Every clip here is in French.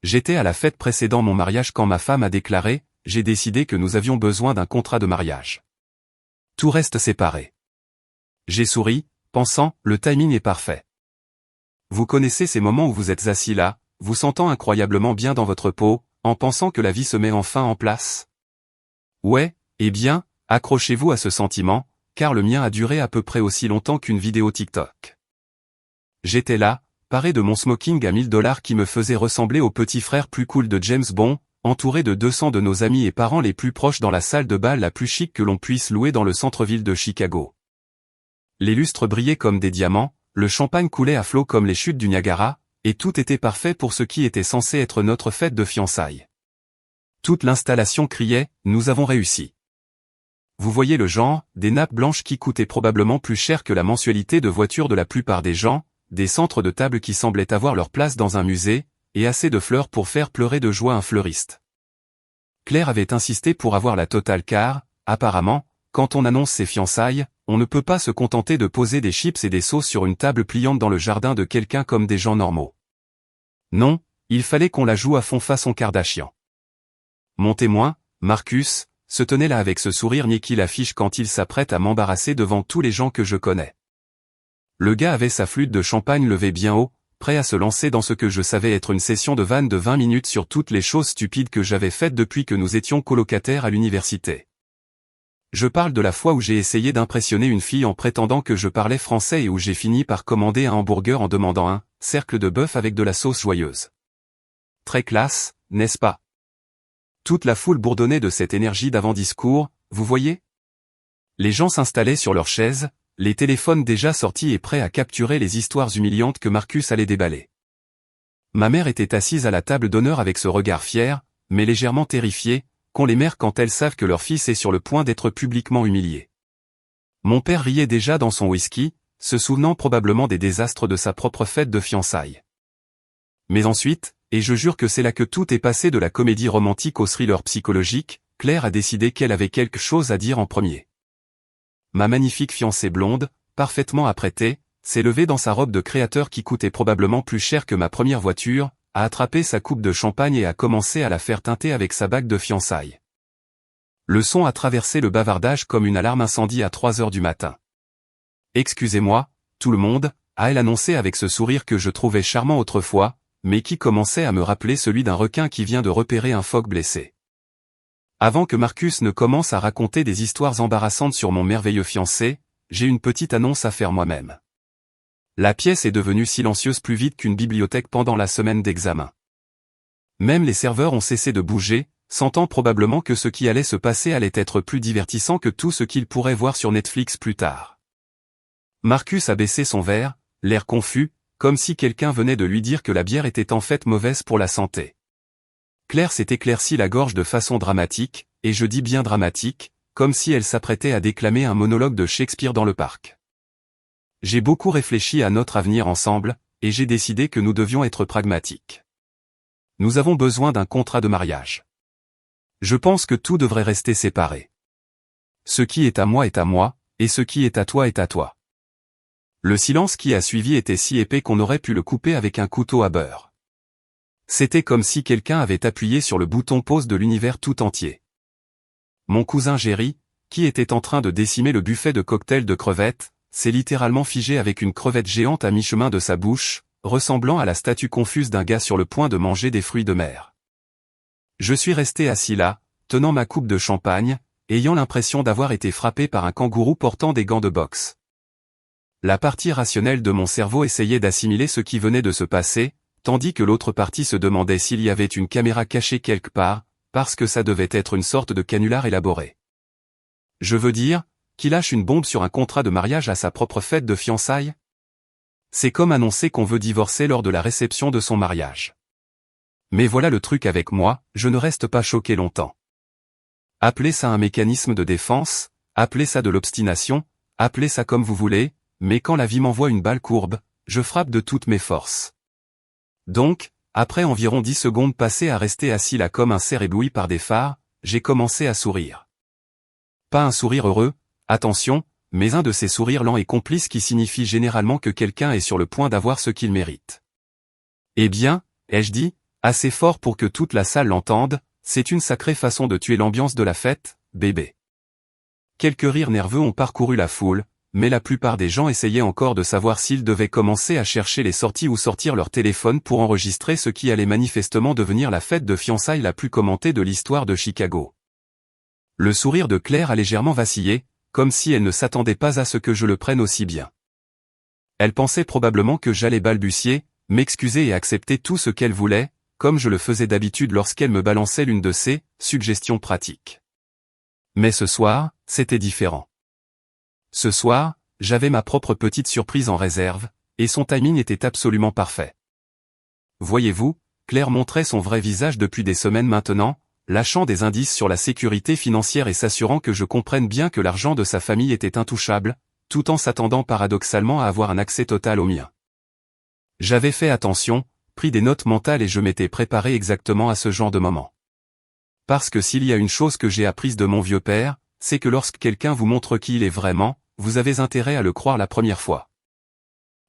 J'étais à la fête précédant mon mariage quand ma femme a déclaré « J'ai décidé que nous avions besoin d'un contrat de mariage. Tout reste séparé. » J'ai souri, pensant « Le timing est parfait. » Vous connaissez ces moments où vous êtes assis là, vous sentant incroyablement bien dans votre peau, en pensant que la vie se met enfin en place? Ouais, eh bien, accrochez-vous à ce sentiment, car le mien a duré à peu près aussi longtemps qu'une vidéo TikTok. J'étais là, paré de mon smoking à 1000 $ qui me faisait ressembler au petit frère plus cool de James Bond, entouré de 200 de nos amis et parents les plus proches dans la salle de bal la plus chic que l'on puisse louer dans le centre-ville de Chicago. Les lustres brillaient comme des diamants, le champagne coulait à flot comme les chutes du Niagara, et tout était parfait pour ce qui était censé être notre fête de fiançailles. Toute l'installation criait « Nous avons réussi ». Vous voyez le genre, des nappes blanches qui coûtaient probablement plus cher que la mensualité de voiture de la plupart des gens, des centres de table qui semblaient avoir leur place dans un musée, et assez de fleurs pour faire pleurer de joie un fleuriste. Claire avait insisté pour avoir la totale car, apparemment, quand on annonce ses fiançailles, on ne peut pas se contenter de poser des chips et des sauces sur une table pliante dans le jardin de quelqu'un comme des gens normaux. Non, il fallait qu'on la joue à fond façon Kardashian. Mon témoin, Marcus, se tenait là avec ce sourire niais qu'il affiche quand il s'apprête à m'embarrasser devant tous les gens que je connais. Le gars avait sa flûte de champagne levée bien haut, prêt à se lancer dans ce que je savais être une session de vannes de 20 minutes sur toutes les choses stupides que j'avais faites depuis que nous étions colocataires à l'université. Je parle de la fois où j'ai essayé d'impressionner une fille en prétendant que je parlais français et où j'ai fini par commander un hamburger en demandant un cercle de bœuf avec de la sauce joyeuse. Très classe, n'est-ce pas? Toute la foule bourdonnait de cette énergie d'avant-discours, vous voyez? Les gens s'installaient sur leurs chaises, les téléphones déjà sortis et prêts à capturer les histoires humiliantes que Marcus allait déballer. Ma mère était assise à la table d'honneur avec ce regard fier, mais légèrement terrifié, qu'ont les mères quand elles savent que leur fils est sur le point d'être publiquement humilié. Mon père riait déjà dans son whisky, se souvenant probablement des désastres de sa propre fête de fiançailles. Mais ensuite, et je jure que c'est là que tout est passé de la comédie romantique au thriller psychologique, Claire a décidé qu'elle avait quelque chose à dire en premier. Ma magnifique fiancée blonde, parfaitement apprêtée, s'est levée dans sa robe de créateur qui coûtait probablement plus cher que ma première voiture, a attrapé sa coupe de champagne et a commencé à la faire teinter avec sa bague de fiançailles. Le son a traversé le bavardage comme une alarme incendie à 3 heures du matin. Excusez-moi, tout le monde, a-elle annoncé avec ce sourire que je trouvais charmant autrefois, mais qui commençait à me rappeler celui d'un requin qui vient de repérer un phoque blessé. Avant que Marcus ne commence à raconter des histoires embarrassantes sur mon merveilleux fiancé, j'ai une petite annonce à faire moi-même. La pièce est devenue silencieuse plus vite qu'une bibliothèque pendant la semaine d'examen. Même les serveurs ont cessé de bouger, sentant probablement que ce qui allait se passer allait être plus divertissant que tout ce qu'ils pourraient voir sur Netflix plus tard. Marcus a baissé son verre, l'air confus, comme si quelqu'un venait de lui dire que la bière était en fait mauvaise pour la santé. Claire s'est éclaircie la gorge de façon dramatique, et je dis bien dramatique, comme si elle s'apprêtait à déclamer un monologue de Shakespeare dans le parc. J'ai beaucoup réfléchi à notre avenir ensemble, et j'ai décidé que nous devions être pragmatiques. Nous avons besoin d'un contrat de mariage. Je pense que tout devrait rester séparé. Ce qui est à moi, et ce qui est à toi est à toi. Le silence qui a suivi était si épais qu'on aurait pu le couper avec un couteau à beurre. C'était comme si quelqu'un avait appuyé sur le bouton pause de l'univers tout entier. Mon cousin Jerry, qui était en train de décimer le buffet de cocktails de crevettes, s'est littéralement figé avec une crevette géante à mi-chemin de sa bouche, ressemblant à la statue confuse d'un gars sur le point de manger des fruits de mer. Je suis resté assis là, tenant ma coupe de champagne, ayant l'impression d'avoir été frappé par un kangourou portant des gants de boxe. La partie rationnelle de mon cerveau essayait d'assimiler ce qui venait de se passer, tandis que l'autre partie se demandait s'il y avait une caméra cachée quelque part, parce que ça devait être une sorte de canular élaboré. Je veux dire, qui lâche une bombe sur un contrat de mariage à sa propre fête de fiançailles? C'est comme annoncer qu'on veut divorcer lors de la réception de son mariage. Mais voilà le truc avec moi, je ne reste pas choqué longtemps. Appelez ça un mécanisme de défense, appelez ça de l'obstination, appelez ça comme vous voulez, mais quand la vie m'envoie une balle courbe, je frappe de toutes mes forces. Donc, après environ 10 secondes passées à rester assis là comme un cerf ébloui par des phares, j'ai commencé à sourire. Pas un sourire heureux, attention, mais un de ces sourires lents et complices qui signifient généralement que quelqu'un est sur le point d'avoir ce qu'il mérite. Eh bien, ai-je dit, Assez fort pour que toute la salle l'entende, c'est une sacrée façon de tuer l'ambiance de la fête, bébé. Quelques rires nerveux ont parcouru la foule, mais la plupart des gens essayaient encore de savoir s'ils devaient commencer à chercher les sorties ou sortir leur téléphone pour enregistrer ce qui allait manifestement devenir la fête de fiançailles la plus commentée de l'histoire de Chicago. Le sourire de Claire a légèrement vacillé, comme si elle ne s'attendait pas à ce que je le prenne aussi bien. Elle pensait probablement que j'allais balbutier, m'excuser et accepter tout ce qu'elle voulait, comme je le faisais d'habitude lorsqu'elle me balançait l'une de ses suggestions pratiques. Mais ce soir, c'était différent. Ce soir, j'avais ma propre petite surprise en réserve, et son timing était absolument parfait. Voyez-vous, Claire montrait son vrai visage depuis des semaines maintenant, lâchant des indices sur la sécurité financière et s'assurant que je comprenne bien que l'argent de sa famille était intouchable, tout en s'attendant paradoxalement à avoir un accès total au mien. J'avais fait attention, pris des notes mentales et je m'étais préparé exactement à ce genre de moment. Parce que s'il y a une chose que j'ai apprise de mon vieux père, c'est que lorsque quelqu'un vous montre qui il est vraiment, vous avez intérêt à le croire la première fois.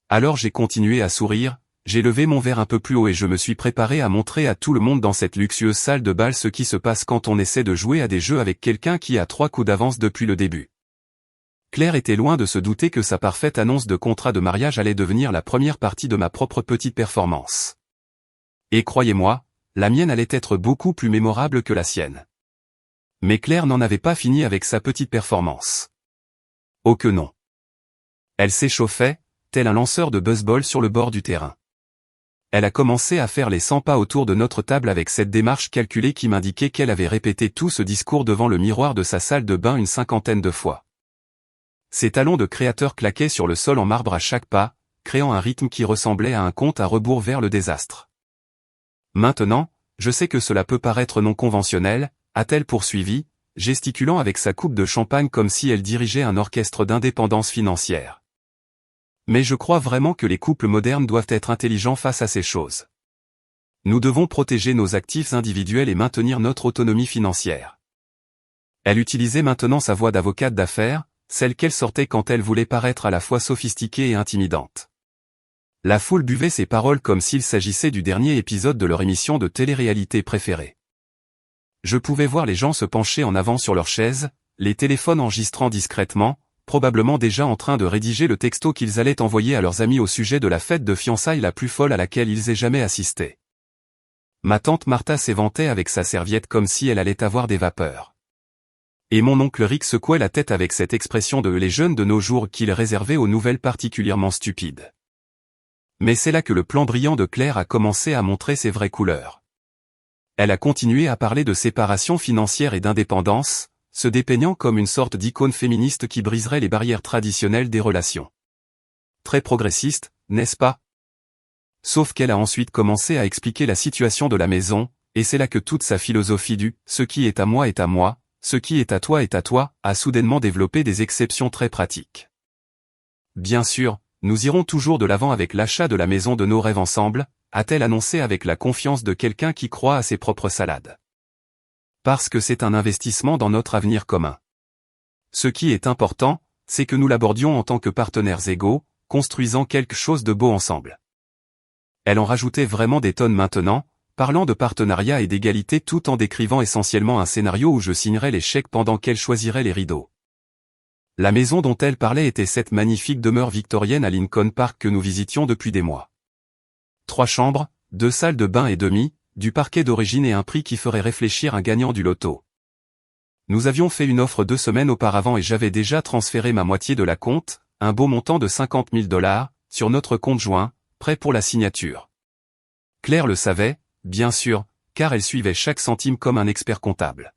Alors j'ai continué à sourire, j'ai levé mon verre un peu plus haut et je me suis préparé à montrer à tout le monde dans cette luxueuse salle de bal ce qui se passe quand on essaie de jouer à des jeux avec quelqu'un qui a 3 coups d'avance depuis le début. Claire était loin de se douter que sa parfaite annonce de contrat de mariage allait devenir la première partie de ma propre petite performance. Et croyez-moi, la mienne allait être beaucoup plus mémorable que la sienne. Mais Claire n'en avait pas fini avec sa petite performance. Oh que non. Elle s'échauffait, tel un lanceur de baseball sur le bord du terrain. Elle a commencé à faire les 100 pas autour de notre table avec cette démarche calculée qui m'indiquait qu'elle avait répété tout ce discours devant le miroir de sa salle de bain une 50aine de fois. Ses talons de créateur claquaient sur le sol en marbre à chaque pas, créant un rythme qui ressemblait à un compte à rebours vers le désastre. Maintenant, je sais que cela peut paraître non conventionnel, a-t-elle poursuivi, gesticulant avec sa coupe de champagne comme si elle dirigeait un orchestre d'indépendance financière. Mais je crois vraiment que les couples modernes doivent être intelligents face à ces choses. Nous devons protéger nos actifs individuels et maintenir notre autonomie financière. Elle utilisait maintenant sa voix d'avocate d'affaires, celle qu'elle sortait quand elle voulait paraître à la fois sophistiquée et intimidante. La foule buvait ses paroles comme s'il s'agissait du dernier épisode de leur émission de télé-réalité préférée. Je pouvais voir les gens se pencher en avant sur leurs chaises, les téléphones enregistrant discrètement, probablement déjà en train de rédiger le texto qu'ils allaient envoyer à leurs amis au sujet de la fête de fiançailles la plus folle à laquelle ils aient jamais assisté. Ma tante Martha s'éventait avec sa serviette comme si elle allait avoir des vapeurs. Et mon oncle Rick secouait la tête avec cette expression de « les jeunes de nos jours » qu'il réservait aux nouvelles particulièrement stupides. Mais c'est là que le plan brillant de Claire a commencé à montrer ses vraies couleurs. Elle a continué à parler de séparation financière et d'indépendance, se dépeignant comme une sorte d'icône féministe qui briserait les barrières traditionnelles des relations. Très progressiste, n'est-ce pas? Sauf qu'elle a ensuite commencé à expliquer la situation de la maison, et c'est là que toute sa philosophie du « ce qui est à moi, ce qui est à toi » a soudainement développé des exceptions très pratiques. Bien sûr, nous irons toujours de l'avant avec l'achat de la maison de nos rêves ensemble, a-t-elle annoncé avec la confiance de quelqu'un qui croit à ses propres salades. Parce que c'est un investissement dans notre avenir commun. Ce qui est important, c'est que nous l'abordions en tant que partenaires égaux, construisant quelque chose de beau ensemble. Elle en rajoutait vraiment des tonnes maintenant, parlant de partenariat et d'égalité tout en décrivant essentiellement un scénario où je signerais les chèques pendant qu'elle choisirait les rideaux. La maison dont elle parlait était cette magnifique demeure victorienne à Lincoln Park que nous visitions depuis des mois. 3 chambres, 2 salles de bain et demi, du parquet d'origine et un prix qui ferait réfléchir un gagnant du loto. Nous avions fait une offre 2 semaines auparavant et j'avais déjà transféré ma moitié de la compte, un beau montant de $50 000, sur notre compte joint, prêt pour la signature. Claire le savait, bien sûr, car elle suivait chaque centime comme un expert comptable.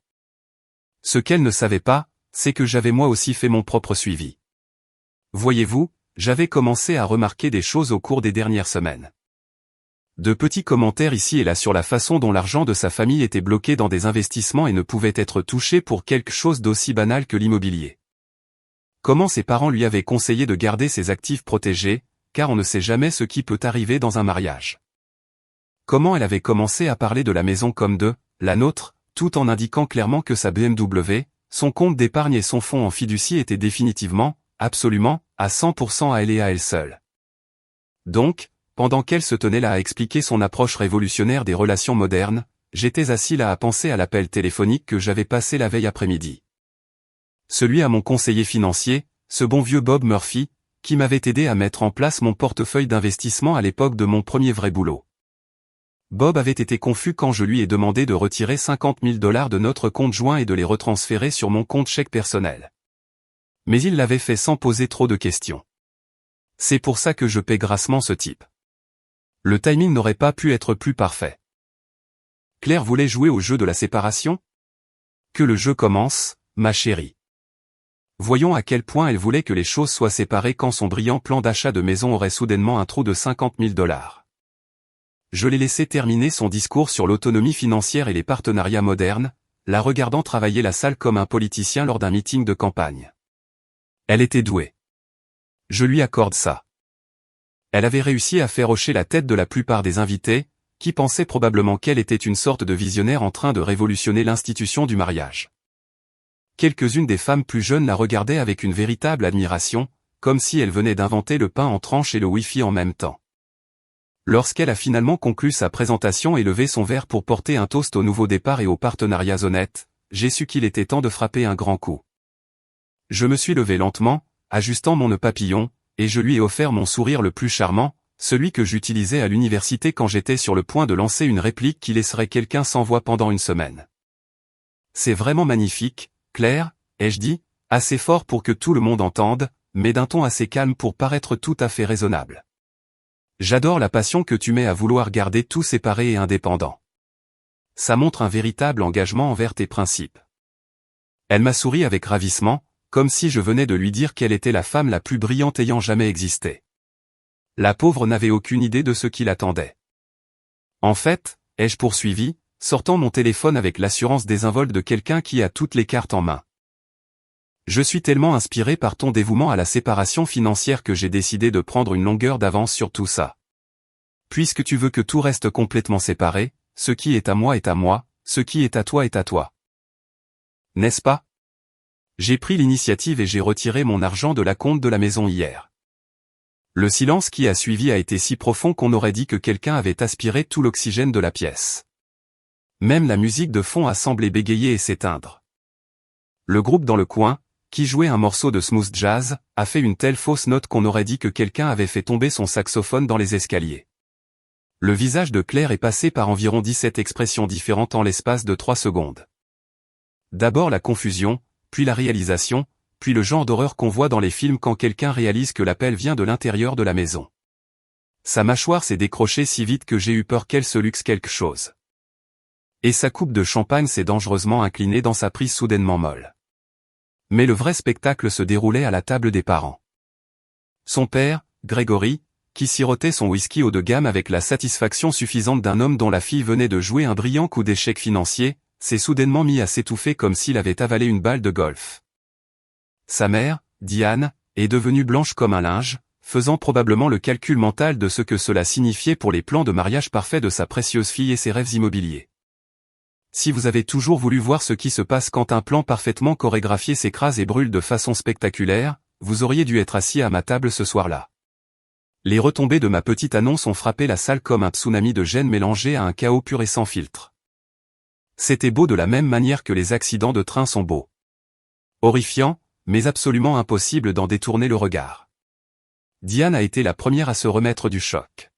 Ce qu'elle ne savait pas, c'est que j'avais moi aussi fait mon propre suivi. Voyez-vous, j'avais commencé à remarquer des choses au cours des dernières semaines. De petits commentaires ici et là sur la façon dont l'argent de sa famille était bloqué dans des investissements et ne pouvait être touché pour quelque chose d'aussi banal que l'immobilier. Comment ses parents lui avaient conseillé de garder ses actifs protégés, car on ne sait jamais ce qui peut arriver dans un mariage. Comment elle avait commencé à parler de la maison comme de « la nôtre », tout en indiquant clairement que sa BMW, son compte d'épargne et son fonds en fiducie étaient définitivement, absolument, à 100% à elle et à elle seule. Donc, pendant qu'elle se tenait là à expliquer son approche révolutionnaire des relations modernes, j'étais assis là à penser à l'appel téléphonique que j'avais passé la veille après-midi. Celui à mon conseiller financier, ce bon vieux Bob Murphy, qui m'avait aidé à mettre en place mon portefeuille d'investissement à l'époque de mon premier vrai boulot. Bob avait été confus quand je lui ai demandé de retirer 50 000 $ de notre compte joint et de les retransférer sur mon compte chèque personnel. Mais il l'avait fait sans poser trop de questions. C'est pour ça que je paie grassement ce type. Le timing n'aurait pas pu être plus parfait. Claire voulait jouer au jeu de la séparation? Que le jeu commence, ma chérie. Voyons à quel point elle voulait que les choses soient séparées quand son brillant plan d'achat de maison aurait soudainement un trou de 50 000 $. Je l'ai laissé terminer son discours sur l'autonomie financière et les partenariats modernes, la regardant travailler la salle comme un politicien lors d'un meeting de campagne. Elle était douée. Je lui accorde ça. Elle avait réussi à faire hocher la tête de la plupart des invités, qui pensaient probablement qu'elle était une sorte de visionnaire en train de révolutionner l'institution du mariage. Quelques-unes des femmes plus jeunes la regardaient avec une véritable admiration, comme si elle venait d'inventer le pain en tranches et le Wi-Fi en même temps. Lorsqu'elle a finalement conclu sa présentation et levé son verre pour porter un toast au nouveau départ et aux partenariats honnêtes, j'ai su qu'il était temps de frapper un grand coup. Je me suis levé lentement, ajustant mon nœud papillon, et je lui ai offert mon sourire le plus charmant, celui que j'utilisais à l'université quand j'étais sur le point de lancer une réplique qui laisserait quelqu'un sans voix pendant une semaine. C'est vraiment magnifique, Claire, ai-je dit, assez fort pour que tout le monde entende, mais d'un ton assez calme pour paraître tout à fait raisonnable. J'adore la passion que tu mets à vouloir garder tout séparé et indépendant. Ça montre un véritable engagement envers tes principes. Elle m'a souri avec ravissement, comme si je venais de lui dire qu'elle était la femme la plus brillante ayant jamais existé. La pauvre n'avait aucune idée de ce qui l'attendait. En fait, ai-je poursuivi, sortant mon téléphone avec l'assurance désinvolte de quelqu'un qui a toutes les cartes en main. Je suis tellement inspiré par ton dévouement à la séparation financière que j'ai décidé de prendre une longueur d'avance sur tout ça. Puisque tu veux que tout reste complètement séparé, ce qui est à moi, ce qui est à toi est à toi. N'est-ce pas? J'ai pris l'initiative et j'ai retiré mon argent de la compte de la maison hier. Le silence qui a suivi a été si profond qu'on aurait dit que quelqu'un avait aspiré tout l'oxygène de la pièce. Même la musique de fond a semblé bégayer et s'éteindre. Le groupe dans le coin, qui jouait un morceau de smooth jazz, a fait une telle fausse note qu'on aurait dit que quelqu'un avait fait tomber son saxophone dans les escaliers. Le visage de Claire est passé par environ 17 expressions différentes en l'espace de 3 secondes. D'abord la confusion, puis la réalisation, puis le genre d'horreur qu'on voit dans les films quand quelqu'un réalise que l'appel vient de l'intérieur de la maison. Sa mâchoire s'est décrochée si vite que j'ai eu peur qu'elle se luxe quelque chose. Et sa coupe de champagne s'est dangereusement inclinée dans sa prise soudainement molle. Mais le vrai spectacle se déroulait à la table des parents. Son père, Grégory, qui sirotait son whisky haut de gamme avec la satisfaction suffisante d'un homme dont la fille venait de jouer un brillant coup d'échec financier, s'est soudainement mis à s'étouffer comme s'il avait avalé une balle de golf. Sa mère, Diane, est devenue blanche comme un linge, faisant probablement le calcul mental de ce que cela signifiait pour les plans de mariage parfait de sa précieuse fille et ses rêves immobiliers. Si vous avez toujours voulu voir ce qui se passe quand un plan parfaitement chorégraphié s'écrase et brûle de façon spectaculaire, vous auriez dû être assis à ma table ce soir-là. Les retombées de ma petite annonce ont frappé la salle comme un tsunami de gêne mélangé à un chaos pur et sans filtre. C'était beau de la même manière que les accidents de train sont beaux. Horrifiant, mais absolument impossible d'en détourner le regard. Diane a été la première à se remettre du choc.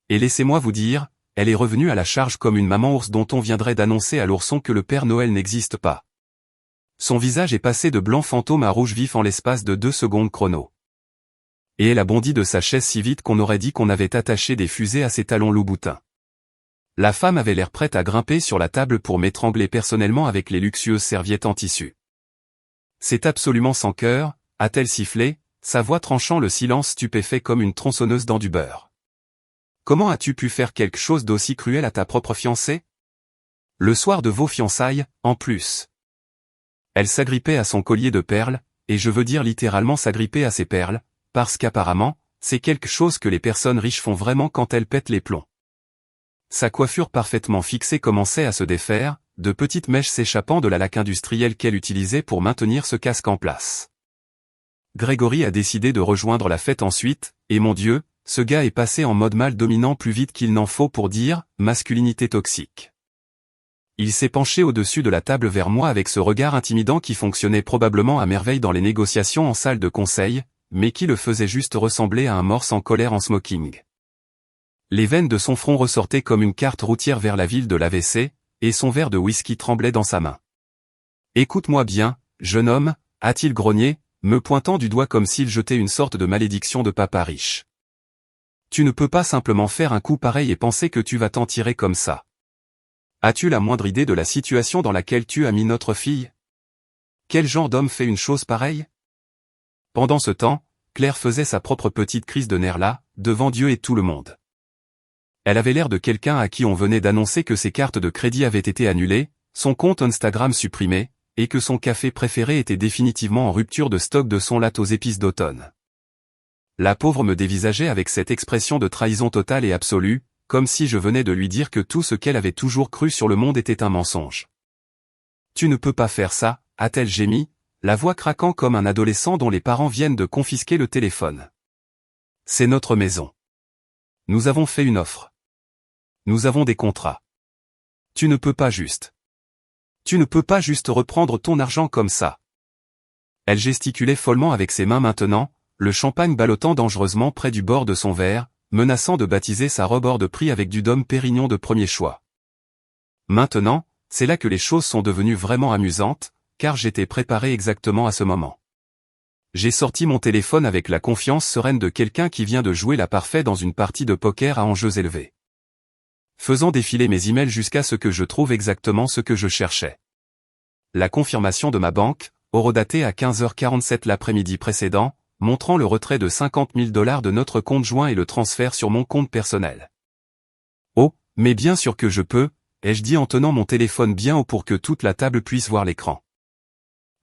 Et laissez-moi vous dire, elle est revenue à la charge comme une maman ours dont on viendrait d'annoncer à l'ourson que le Père Noël n'existe pas. Son visage est passé de blanc fantôme à rouge vif en l'espace de 2 secondes chrono. Et elle a bondi de sa chaise si vite qu'on aurait dit qu'on avait attaché des fusées à ses talons loup-boutin. La femme avait l'air prête à grimper sur la table pour m'étrangler personnellement avec les luxueuses serviettes en tissu. C'est absolument sans cœur, a-t-elle sifflé, sa voix tranchant le silence stupéfait comme une tronçonneuse dans du beurre. Comment as-tu pu faire quelque chose d'aussi cruel à ta propre fiancée? Le soir de vos fiançailles, en plus. Elle s'agrippait à son collier de perles, et je veux dire littéralement s'agripper à ses perles, parce qu'apparemment, c'est quelque chose que les personnes riches font vraiment quand elles pètent les plombs. Sa coiffure parfaitement fixée commençait à se défaire, de petites mèches s'échappant de la laque industrielle qu'elle utilisait pour maintenir ce casque en place. Grégory a décidé de rejoindre la fête ensuite, et mon Dieu, ce gars est passé en mode mâle dominant plus vite qu'il n'en faut pour dire « masculinité toxique ». Il s'est penché au-dessus de la table vers moi avec ce regard intimidant qui fonctionnait probablement à merveille dans les négociations en salle de conseil, mais qui le faisait juste ressembler à un morse en colère en smoking. Les veines de son front ressortaient comme une carte routière vers la ville de l'AVC, et son verre de whisky tremblait dans sa main. « Écoute-moi bien, jeune homme », a-t-il grogné, me pointant du doigt comme s'il jetait une sorte de malédiction de papa riche. « Tu ne peux pas simplement faire un coup pareil et penser que tu vas t'en tirer comme ça. As-tu la moindre idée de la situation dans laquelle tu as mis notre fille? Quel genre d'homme fait une chose pareille ?» Pendant ce temps, Claire faisait sa propre petite crise de nerfs là, devant Dieu et tout le monde. Elle avait l'air de quelqu'un à qui on venait d'annoncer que ses cartes de crédit avaient été annulées, son compte Instagram supprimé, et que son café préféré était définitivement en rupture de stock de son latte aux épices d'automne. La pauvre me dévisageait avec cette expression de trahison totale et absolue, comme si je venais de lui dire que tout ce qu'elle avait toujours cru sur le monde était un mensonge. « Tu ne peux pas faire ça », a-t-elle gémi, la voix craquant comme un adolescent dont les parents viennent de confisquer le téléphone. « C'est notre maison. Nous avons fait une offre. Nous avons des contrats. Tu ne peux pas juste. Tu ne peux pas juste reprendre ton argent comme ça. » Elle gesticulait follement avec ses mains maintenant, le champagne ballottant dangereusement près du bord de son verre, menaçant de baptiser sa robe hors de prix avec du Dom Pérignon de premier choix. Maintenant, c'est là que les choses sont devenues vraiment amusantes, car j'étais préparé exactement à ce moment. J'ai sorti mon téléphone avec la confiance sereine de quelqu'un qui vient de jouer la parfaite dans une partie de poker à enjeux élevés. Faisant défiler mes emails jusqu'à ce que je trouve exactement ce que je cherchais. La confirmation de ma banque, horodatée à 15h47 l'après-midi précédent, montrant le retrait de $50 000 de notre compte joint et le transfert sur mon compte personnel. « Oh, mais bien sûr que je peux », ai-je dit en tenant mon téléphone bien haut pour que toute la table puisse voir l'écran.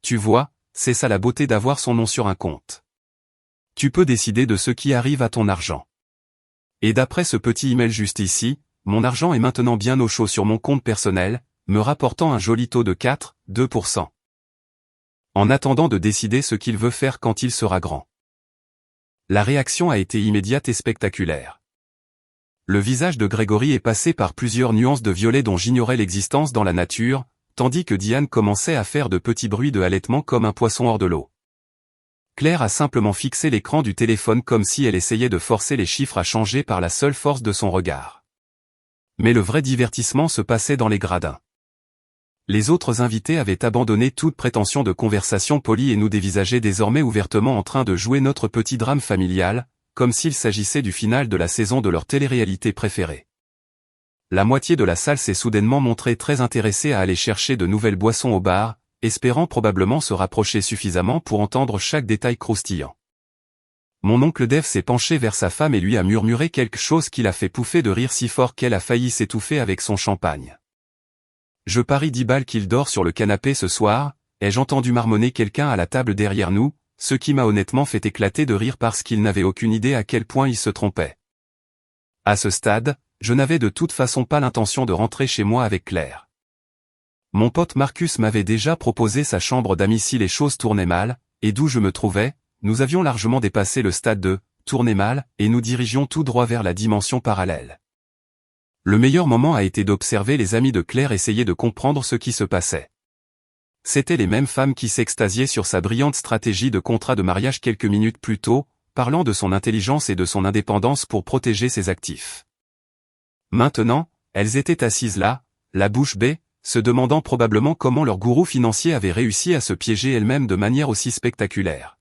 Tu vois, c'est ça la beauté d'avoir son nom sur un compte. Tu peux décider de ce qui arrive à ton argent. Et d'après ce petit email juste ici, mon argent est maintenant bien au chaud sur mon compte personnel, me rapportant un joli taux de 4,2%. En attendant de décider ce qu'il veut faire quand il sera grand. La réaction a été immédiate et spectaculaire. Le visage de Grégory est passé par plusieurs nuances de violet dont j'ignorais l'existence dans la nature, tandis que Diane commençait à faire de petits bruits de halètement comme un poisson hors de l'eau. Claire a simplement fixé l'écran du téléphone comme si elle essayait de forcer les chiffres à changer par la seule force de son regard. Mais le vrai divertissement se passait dans les gradins. Les autres invités avaient abandonné toute prétention de conversation polie et nous dévisageaient désormais ouvertement en train de jouer notre petit drame familial, comme s'il s'agissait du final de la saison de leur télé-réalité préférée. La moitié de la salle s'est soudainement montrée très intéressée à aller chercher de nouvelles boissons au bar, espérant probablement se rapprocher suffisamment pour entendre chaque détail croustillant. Mon oncle Dave s'est penché vers sa femme et lui a murmuré quelque chose qui l'a fait pouffer de rire si fort qu'elle a failli s'étouffer avec son champagne. Je parie 10 balles qu'il dort sur le canapé ce soir, ai-je entendu marmonner quelqu'un à la table derrière nous, ce qui m'a honnêtement fait éclater de rire parce qu'il n'avait aucune idée à quel point il se trompait. À ce stade, je n'avais de toute façon pas l'intention de rentrer chez moi avec Claire. Mon pote Marcus m'avait déjà proposé sa chambre d'amis si les choses tournaient mal, et d'où je me trouvais, nous avions largement dépassé le stade de « tourner mal » et nous dirigions tout droit vers la dimension parallèle. Le meilleur moment a été d'observer les amis de Claire essayer de comprendre ce qui se passait. C'étaient les mêmes femmes qui s'extasiaient sur sa brillante stratégie de contrat de mariage quelques minutes plus tôt, parlant de son intelligence et de son indépendance pour protéger ses actifs. Maintenant, elles étaient assises là, la bouche bée, se demandant probablement comment leur gourou financier avait réussi à se piéger elles-mêmes de manière aussi spectaculaire.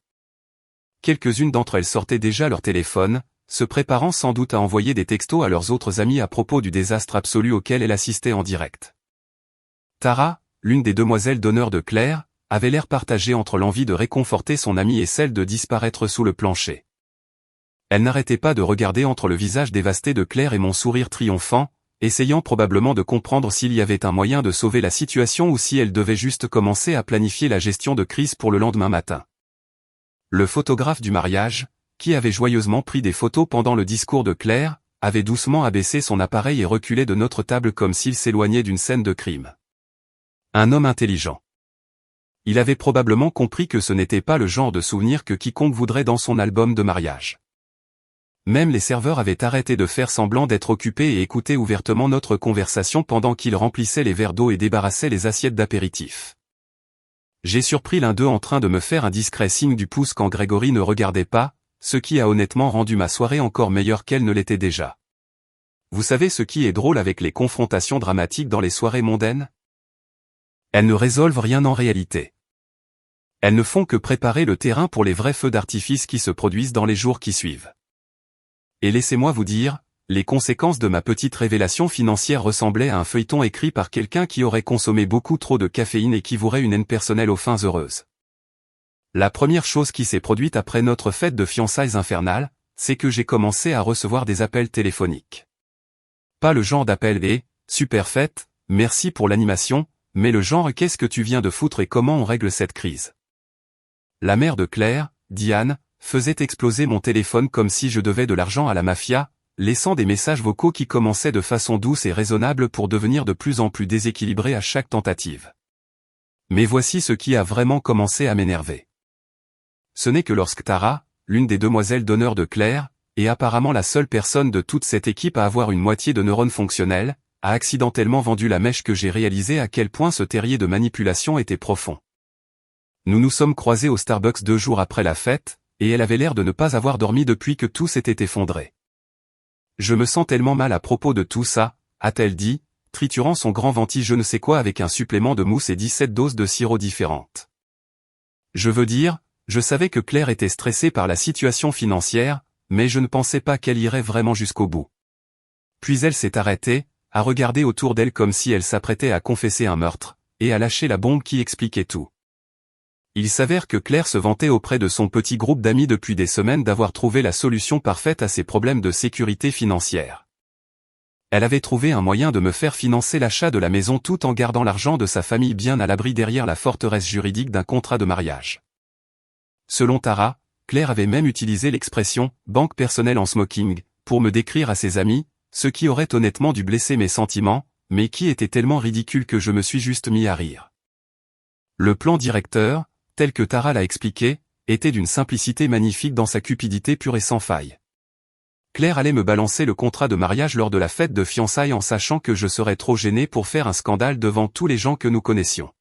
Quelques-unes d'entre elles sortaient déjà leur téléphone, se préparant sans doute à envoyer des textos à leurs autres amis à propos du désastre absolu auquel elle assistait en direct. Tara, l'une des demoiselles d'honneur de Claire, avait l'air partagée entre l'envie de réconforter son amie et celle de disparaître sous le plancher. Elle n'arrêtait pas de regarder entre le visage dévasté de Claire et mon sourire triomphant, essayant probablement de comprendre s'il y avait un moyen de sauver la situation ou si elle devait juste commencer à planifier la gestion de crise pour le lendemain matin. Le photographe du mariage, qui avait joyeusement pris des photos pendant le discours de Claire, avait doucement abaissé son appareil et reculé de notre table comme s'il s'éloignait d'une scène de crime. Un homme intelligent. Il avait probablement compris que ce n'était pas le genre de souvenir que quiconque voudrait dans son album de mariage. Même les serveurs avaient arrêté de faire semblant d'être occupés et écoutaient ouvertement notre conversation pendant qu'ils remplissaient les verres d'eau et débarrassaient les assiettes d'apéritifs. J'ai surpris l'un d'eux en train de me faire un discret signe du pouce quand Grégory ne regardait pas, ce qui a honnêtement rendu ma soirée encore meilleure qu'elle ne l'était déjà. Vous savez ce qui est drôle avec les confrontations dramatiques dans les soirées mondaines? Elles ne résolvent rien en réalité. Elles ne font que préparer le terrain pour les vrais feux d'artifice qui se produisent dans les jours qui suivent. Et laissez-moi vous dire, les conséquences de ma petite révélation financière ressemblaient à un feuilleton écrit par quelqu'un qui aurait consommé beaucoup trop de caféine et qui vouerait une haine personnelle aux fins heureuses. La première chose qui s'est produite après notre fête de fiançailles infernale, c'est que j'ai commencé à recevoir des appels téléphoniques. Pas le genre d'appel « super fête, merci pour l'animation », mais le genre « qu'est-ce que tu viens de foutre et comment on règle cette crise ?» La mère de Claire, Diane, faisait exploser mon téléphone comme si je devais de l'argent à la mafia, laissant des messages vocaux qui commençaient de façon douce et raisonnable pour devenir de plus en plus déséquilibrés à chaque tentative. Mais voici ce qui a vraiment commencé à m'énerver. Ce n'est que lorsque Tara, l'une des demoiselles d'honneur de Claire, et apparemment la seule personne de toute cette équipe à avoir une moitié de neurones fonctionnels, a accidentellement vendu la mèche que j'ai réalisé à quel point ce terrier de manipulation était profond. Nous nous sommes croisés au Starbucks 2 jours après la fête, et elle avait l'air de ne pas avoir dormi depuis que tout s'était effondré. Je me sens tellement mal à propos de tout ça, a-t-elle dit, triturant son grand venti je ne sais quoi avec un supplément de mousse et 17 doses de sirop différentes. Je veux dire, je savais que Claire était stressée par la situation financière, mais je ne pensais pas qu'elle irait vraiment jusqu'au bout. Puis elle s'est arrêtée, a regardé autour d'elle comme si elle s'apprêtait à confesser un meurtre, et a lâché la bombe qui expliquait tout. Il s'avère que Claire se vantait auprès de son petit groupe d'amis depuis des semaines d'avoir trouvé la solution parfaite à ses problèmes de sécurité financière. Elle avait trouvé un moyen de me faire financer l'achat de la maison tout en gardant l'argent de sa famille bien à l'abri derrière la forteresse juridique d'un contrat de mariage. Selon Tara, Claire avait même utilisé l'expression « banque personnelle en smoking » pour me décrire à ses amis, ce qui aurait honnêtement dû blesser mes sentiments, mais qui était tellement ridicule que je me suis juste mis à rire. Le plan directeur, tel que Tara l'a expliqué, était d'une simplicité magnifique dans sa cupidité pure et sans faille. Claire allait me balancer le contrat de mariage lors de la fête de fiançailles en sachant que je serais trop gêné pour faire un scandale devant tous les gens que nous connaissions.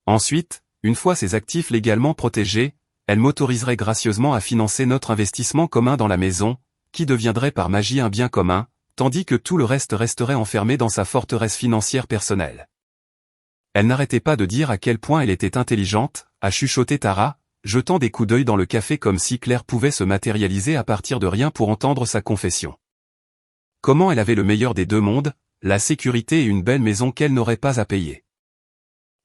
Ensuite, une fois ses actifs légalement protégés, elle m'autoriserait gracieusement à financer notre investissement commun dans la maison, qui deviendrait par magie un bien commun, tandis que tout le reste resterait enfermé dans sa forteresse financière personnelle. Elle n'arrêtait pas de dire à quel point elle était intelligente, a chuchoté Tara, jetant des coups d'œil dans le café comme si Claire pouvait se matérialiser à partir de rien pour entendre sa confession. Comment elle avait le meilleur des deux mondes, la sécurité et une belle maison qu'elle n'aurait pas à payer.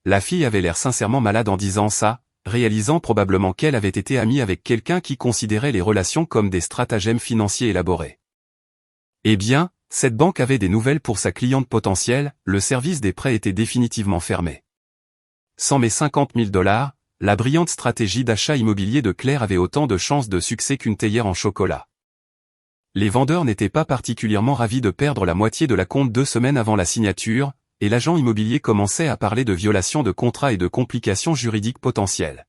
La fille avait l'air sincèrement malade en disant ça, réalisant probablement qu'elle avait été amie avec quelqu'un qui considérait les relations comme des stratagèmes financiers élaborés. Eh bien, cette banque avait des nouvelles pour sa cliente potentielle, le service des prêts était définitivement fermé. Sans mes 50 000 $, la brillante stratégie d'achat immobilier de Claire avait autant de chances de succès qu'une théière en chocolat. Les vendeurs n'étaient pas particulièrement ravis de perdre la moitié de la compte 2 semaines avant la signature, et l'agent immobilier commençait à parler de violation de contrat et de complications juridiques potentielles.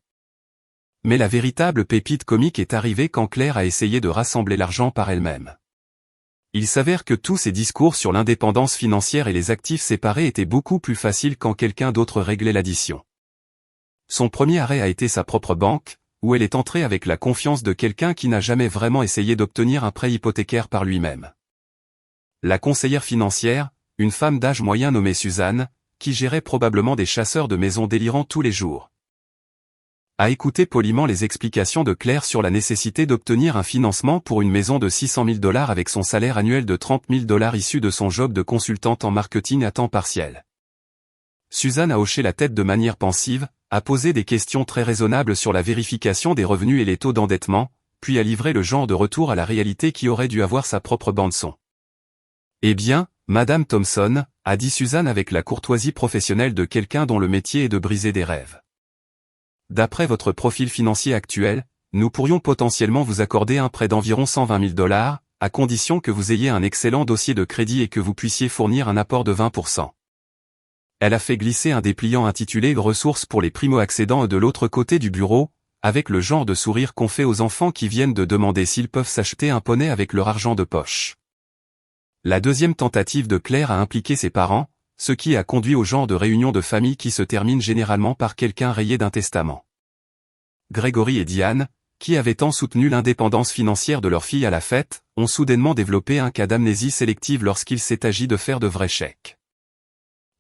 Mais la véritable pépite comique est arrivée quand Claire a essayé de rassembler l'argent par elle-même. Il s'avère que tous ces discours sur l'indépendance financière et les actifs séparés étaient beaucoup plus faciles quand quelqu'un d'autre réglait l'addition. Son premier arrêt a été sa propre banque, où elle est entrée avec la confiance de quelqu'un qui n'a jamais vraiment essayé d'obtenir un prêt hypothécaire par lui-même. La conseillère financière, une femme d'âge moyen nommée Suzanne, qui gérait probablement des chasseurs de maisons délirants tous les jours, a écouté poliment les explications de Claire sur la nécessité d'obtenir un financement pour une maison de 600 000 $ avec son salaire annuel de 30 000 $ issu de son job de consultante en marketing à temps partiel. Suzanne a hoché la tête de manière pensive, a posé des questions très raisonnables sur la vérification des revenus et les taux d'endettement, puis a livré le genre de retour à la réalité qui aurait dû avoir sa propre bande-son. Eh bien, Madame Thompson, a dit Suzanne avec la courtoisie professionnelle de quelqu'un dont le métier est de briser des rêves. D'après votre profil financier actuel, nous pourrions potentiellement vous accorder un prêt d'environ 120 000 $, à condition que vous ayez un excellent dossier de crédit et que vous puissiez fournir un apport de 20%. Elle a fait glisser un dépliant intitulé « Ressources pour les primo-accédants » de l'autre côté du bureau, avec le genre de sourire qu'on fait aux enfants qui viennent de demander s'ils peuvent s'acheter un poney avec leur argent de poche. La deuxième tentative de Claire a impliqué ses parents, ce qui a conduit au genre de réunion de famille qui se termine généralement par quelqu'un rayé d'un testament. Grégory et Diane, qui avaient tant soutenu l'indépendance financière de leur fille à la fête, ont soudainement développé un cas d'amnésie sélective lorsqu'il s'est agi de faire de vrais chèques.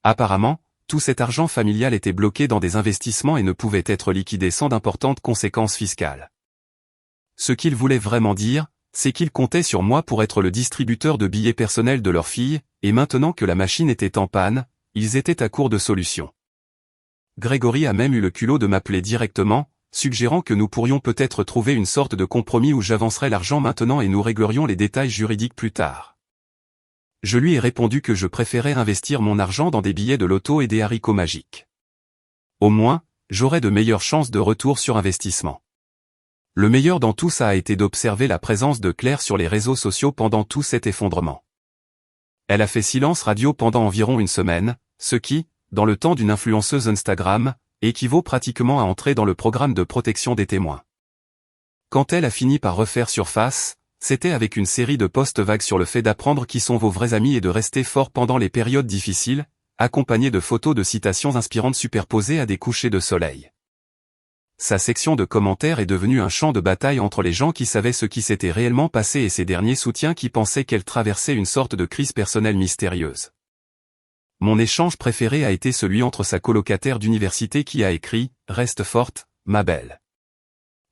Apparemment, tout cet argent familial était bloqué dans des investissements et ne pouvait être liquidé sans d'importantes conséquences fiscales. Ce qu'ils voulaient vraiment dire, c'est qu'ils comptaient sur moi pour être le distributeur de billets personnels de leur fille, et maintenant que la machine était en panne, ils étaient à court de solutions. Grégory a même eu le culot de m'appeler directement, suggérant que nous pourrions peut-être trouver une sorte de compromis où j'avancerais l'argent maintenant et nous réglerions les détails juridiques plus tard. Je lui ai répondu que je préférais investir mon argent dans des billets de loto et des haricots magiques. Au moins, j'aurais de meilleures chances de retour sur investissement. Le meilleur dans tout ça a été d'observer la présence de Claire sur les réseaux sociaux pendant tout cet effondrement. Elle a fait silence radio pendant environ une semaine, ce qui, dans le temps d'une influenceuse Instagram, équivaut pratiquement à entrer dans le programme de protection des témoins. Quand elle a fini par refaire surface, c'était avec une série de posts vagues sur le fait d'apprendre qui sont vos vrais amis et de rester fort pendant les périodes difficiles, accompagnées de photos de citations inspirantes superposées à des couchers de soleil. Sa section de commentaires est devenue un champ de bataille entre les gens qui savaient ce qui s'était réellement passé et ses derniers soutiens qui pensaient qu'elle traversait une sorte de crise personnelle mystérieuse. Mon échange préféré a été celui entre sa colocataire d'université qui a écrit « Reste forte, ma belle.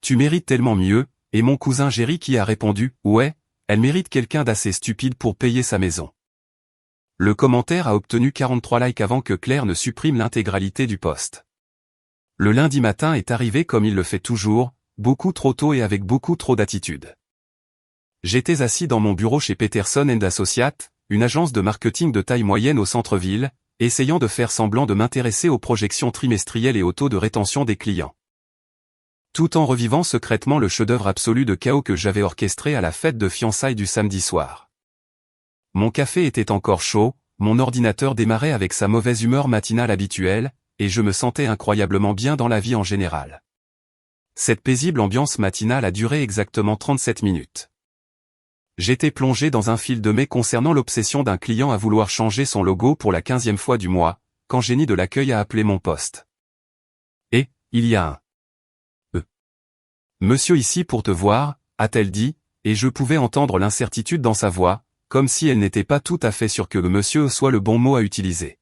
Tu mérites tellement mieux », et mon cousin Jerry qui a répondu « Ouais, elle mérite quelqu'un d'assez stupide pour payer sa maison ». Le commentaire a obtenu 43 likes avant que Claire ne supprime l'intégralité du post. Le lundi matin est arrivé comme il le fait toujours, beaucoup trop tôt et avec beaucoup trop d'attitude. J'étais assis dans mon bureau chez Peterson & Associates, une agence de marketing de taille moyenne au centre-ville, essayant de faire semblant de m'intéresser aux projections trimestrielles et au taux de rétention des clients. Tout en revivant secrètement le chef-d'œuvre absolu de chaos que j'avais orchestré à la fête de fiançailles du samedi soir. Mon café était encore chaud, mon ordinateur démarrait avec sa mauvaise humeur matinale habituelle, et je me sentais incroyablement bien dans la vie en général. Cette paisible ambiance matinale a duré exactement 37 minutes. J'étais plongé dans un fil de mai concernant l'obsession d'un client à vouloir changer son logo pour la 15e fois du mois, quand Génie de l'accueil a appelé mon poste. Et, il y a un Monsieur ici pour te voir, a-t-elle dit, et je pouvais entendre l'incertitude dans sa voix, comme si elle n'était pas tout à fait sûre que le monsieur soit le bon mot à utiliser.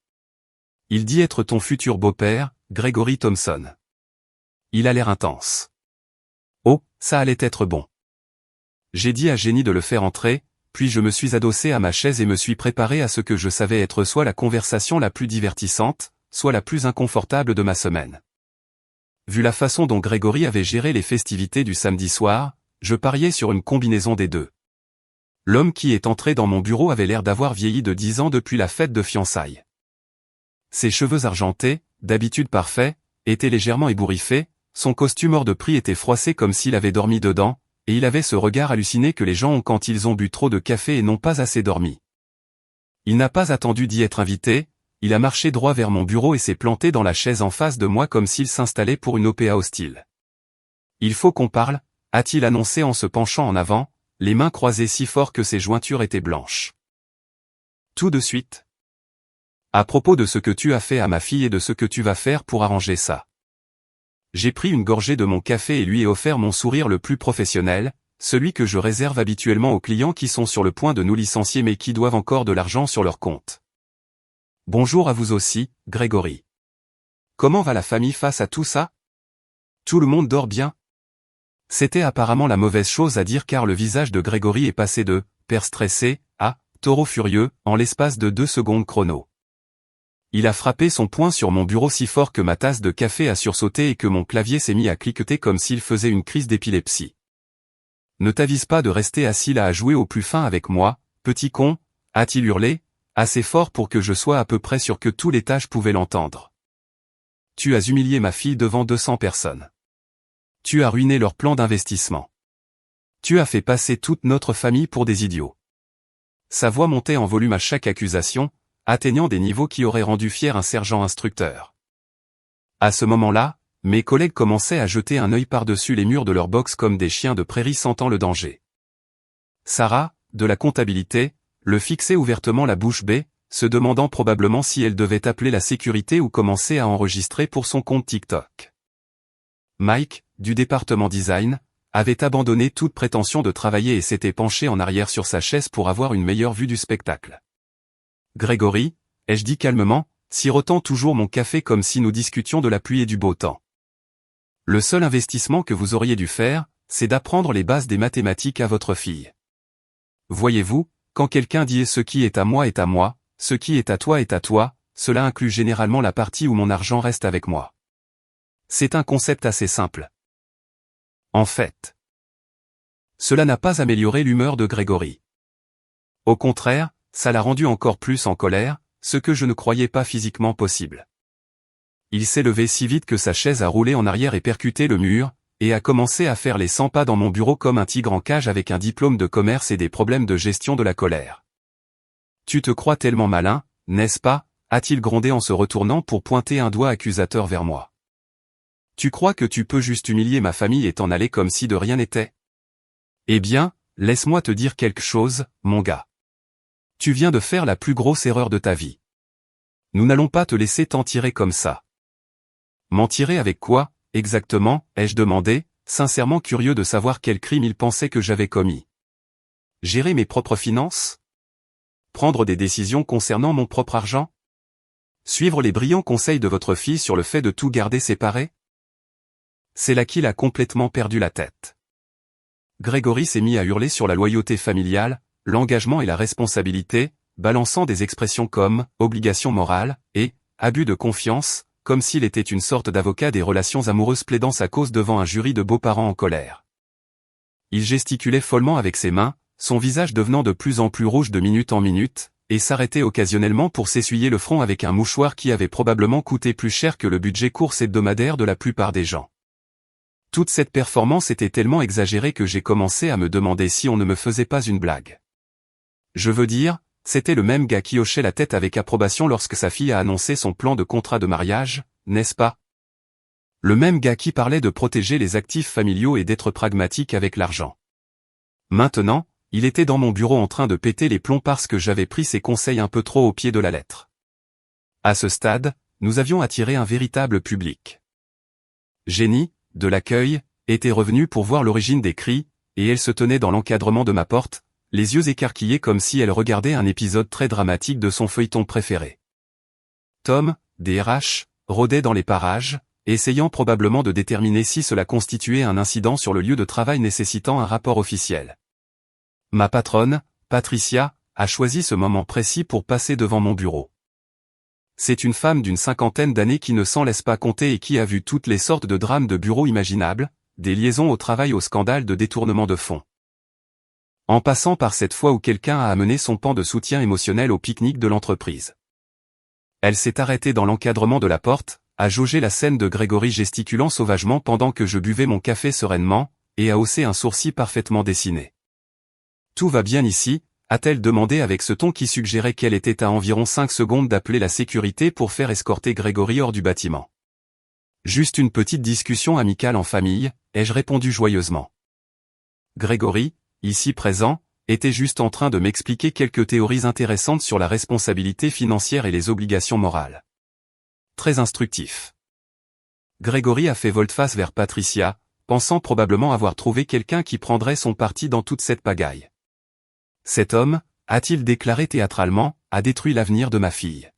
Il dit être ton futur beau-père, Gregory Thompson. Il a l'air intense. Oh, ça allait être bon. J'ai dit à Génie de le faire entrer, puis je me suis adossé à ma chaise et me suis préparé à ce que je savais être soit la conversation la plus divertissante, soit la plus inconfortable de ma semaine. Vu la façon dont Grégory avait géré les festivités du samedi soir, je pariais sur une combinaison des deux. L'homme qui est entré dans mon bureau avait l'air d'avoir vieilli de 10 ans depuis la fête de fiançailles. Ses cheveux argentés, d'habitude parfaits, étaient légèrement ébouriffés, son costume hors de prix était froissé comme s'il avait dormi dedans, et il avait ce regard halluciné que les gens ont quand ils ont bu trop de café et n'ont pas assez dormi. Il n'a pas attendu d'y être invité, il a marché droit vers mon bureau et s'est planté dans la chaise en face de moi comme s'il s'installait pour une OPA hostile. « Il faut qu'on parle », a-t-il annoncé en se penchant en avant, les mains croisées si fort que ses jointures étaient blanches. Tout de suite. À propos de ce que tu as fait à ma fille et de ce que tu vas faire pour arranger ça. J'ai pris une gorgée de mon café et lui ai offert mon sourire le plus professionnel, celui que je réserve habituellement aux clients qui sont sur le point de nous licencier mais qui doivent encore de l'argent sur leur compte. Bonjour à vous aussi, Grégory. Comment va la famille face à tout ça? Tout le monde dort bien? C'était apparemment la mauvaise chose à dire car le visage de Grégory est passé de « père stressé » à « taureau furieux » en l'espace de 2 secondes chrono. Il a frappé son poing sur mon bureau si fort que ma tasse de café a sursauté et que mon clavier s'est mis à cliqueter comme s'il faisait une crise d'épilepsie. « Ne t'avise pas de rester assis là à jouer au plus fin avec moi, petit con » a-t-il hurlé, assez fort pour que je sois à peu près sûr que tous les étages pouvaient l'entendre. Tu as humilié ma fille devant 200 personnes. Tu as ruiné leur plan d'investissement. Tu as fait passer toute notre famille pour des idiots. Sa voix montait en volume à chaque accusation, atteignant des niveaux qui auraient rendu fier un sergent instructeur. À ce moment-là, Mes collègues commençaient à jeter un œil par-dessus les murs de leur box comme des chiens de prairie sentant le danger. Sarah, de la comptabilité, le fixait ouvertement la bouche bée, se demandant probablement si elle devait appeler la sécurité ou commencer à enregistrer pour son compte TikTok. Mike, du département design, avait abandonné toute prétention de travailler et s'était penché en arrière sur sa chaise pour avoir une meilleure vue du spectacle. Grégory, ai-je dit calmement, sirotant toujours mon café comme si nous discutions de la pluie et du beau temps. Le seul investissement que vous auriez dû faire, c'est d'apprendre les bases des mathématiques à votre fille. Voyez-vous, quand quelqu'un dit « ce qui est à moi, ce qui est à toi, cela inclut généralement la partie où mon argent reste avec moi. C'est un concept assez simple. En fait, cela n'a pas amélioré l'humeur de Grégory. Au contraire, ça l'a rendu encore plus en colère, ce que je ne croyais pas physiquement possible. Il s'est levé si vite que sa chaise a roulé en arrière et percuté le mur, et a commencé à faire les 100 pas dans mon bureau comme un tigre en cage avec un diplôme de commerce et des problèmes de gestion de la colère. « Tu te crois tellement malin, n'est-ce pas ?» a-t-il grondé en se retournant pour pointer un doigt accusateur vers moi. « Tu crois que tu peux juste humilier ma famille et t'en aller comme si de rien n'était ? Eh bien, laisse-moi te dire quelque chose, mon gars. Tu viens de faire la plus grosse erreur de ta vie. Nous n'allons pas te laisser t'en tirer comme ça. » M'en tirer avec quoi, exactement, ai-je demandé, sincèrement curieux de savoir quel crime il pensait que j'avais commis. Gérer mes propres finances ? Prendre des décisions concernant mon propre argent ? Suivre les brillants conseils de votre fille sur le fait de tout garder séparé ? C'est là qu'il a complètement perdu la tête. Grégory s'est mis à hurler sur la loyauté familiale, l'engagement et la responsabilité, balançant des expressions comme « obligation morale » et « abus de confiance », comme s'il était une sorte d'avocat des relations amoureuses plaidant sa cause devant un jury de beaux-parents en colère. Il gesticulait follement avec ses mains, son visage devenant de plus en plus rouge de minute en minute, et s'arrêtait occasionnellement pour s'essuyer le front avec un mouchoir qui avait probablement coûté plus cher que le budget course hebdomadaire de la plupart des gens. Toute cette performance était tellement exagérée que j'ai commencé à me demander si on ne me faisait pas une blague. Je veux dire, c'était le même gars qui hochait la tête avec approbation lorsque sa fille a annoncé son plan de contrat de mariage, n'est-ce pas? Le même gars qui parlait de protéger les actifs familiaux et d'être pragmatique avec l'argent. Maintenant, il était dans mon bureau en train de péter les plombs parce que j'avais pris ses conseils un peu trop au pied de la lettre. À ce stade, nous avions attiré un véritable public. Jenny, de l'accueil, était revenue pour voir l'origine des cris, et elle se tenait dans l'encadrement de ma porte, les yeux écarquillés comme si elle regardait un épisode très dramatique de son feuilleton préféré. Tom, DRH, rôdait dans les parages, essayant probablement de déterminer si cela constituait un incident sur le lieu de travail nécessitant un rapport officiel. Ma patronne, Patricia, a choisi ce moment précis pour passer devant mon bureau. C'est une femme d'une 50aine d'années qui ne s'en laisse pas compter et qui a vu toutes les sortes de drames de bureau imaginables, des liaisons au travail au scandale de détournement de fonds. En passant par cette fois où quelqu'un a amené son pan de soutien émotionnel au pique-nique de l'entreprise. Elle s'est arrêtée dans l'encadrement de la porte, a jaugé la scène de Grégory gesticulant sauvagement pendant que je buvais mon café sereinement, et a haussé un sourcil parfaitement dessiné. « Tout va bien ici ?» a-t-elle demandé avec ce ton qui suggérait qu'elle était à environ 5 secondes d'appeler la sécurité pour faire escorter Grégory hors du bâtiment. « Juste une petite discussion amicale en famille », ai-je répondu joyeusement. Grégory, ici présent, était juste en train de m'expliquer quelques théories intéressantes sur la responsabilité financière et les obligations morales. Très instructif. Grégory a fait volte-face vers Patricia, pensant probablement avoir trouvé quelqu'un qui prendrait son parti dans toute cette pagaille. Cet homme, a-t-il déclaré théâtralement, a détruit l'avenir de ma fille.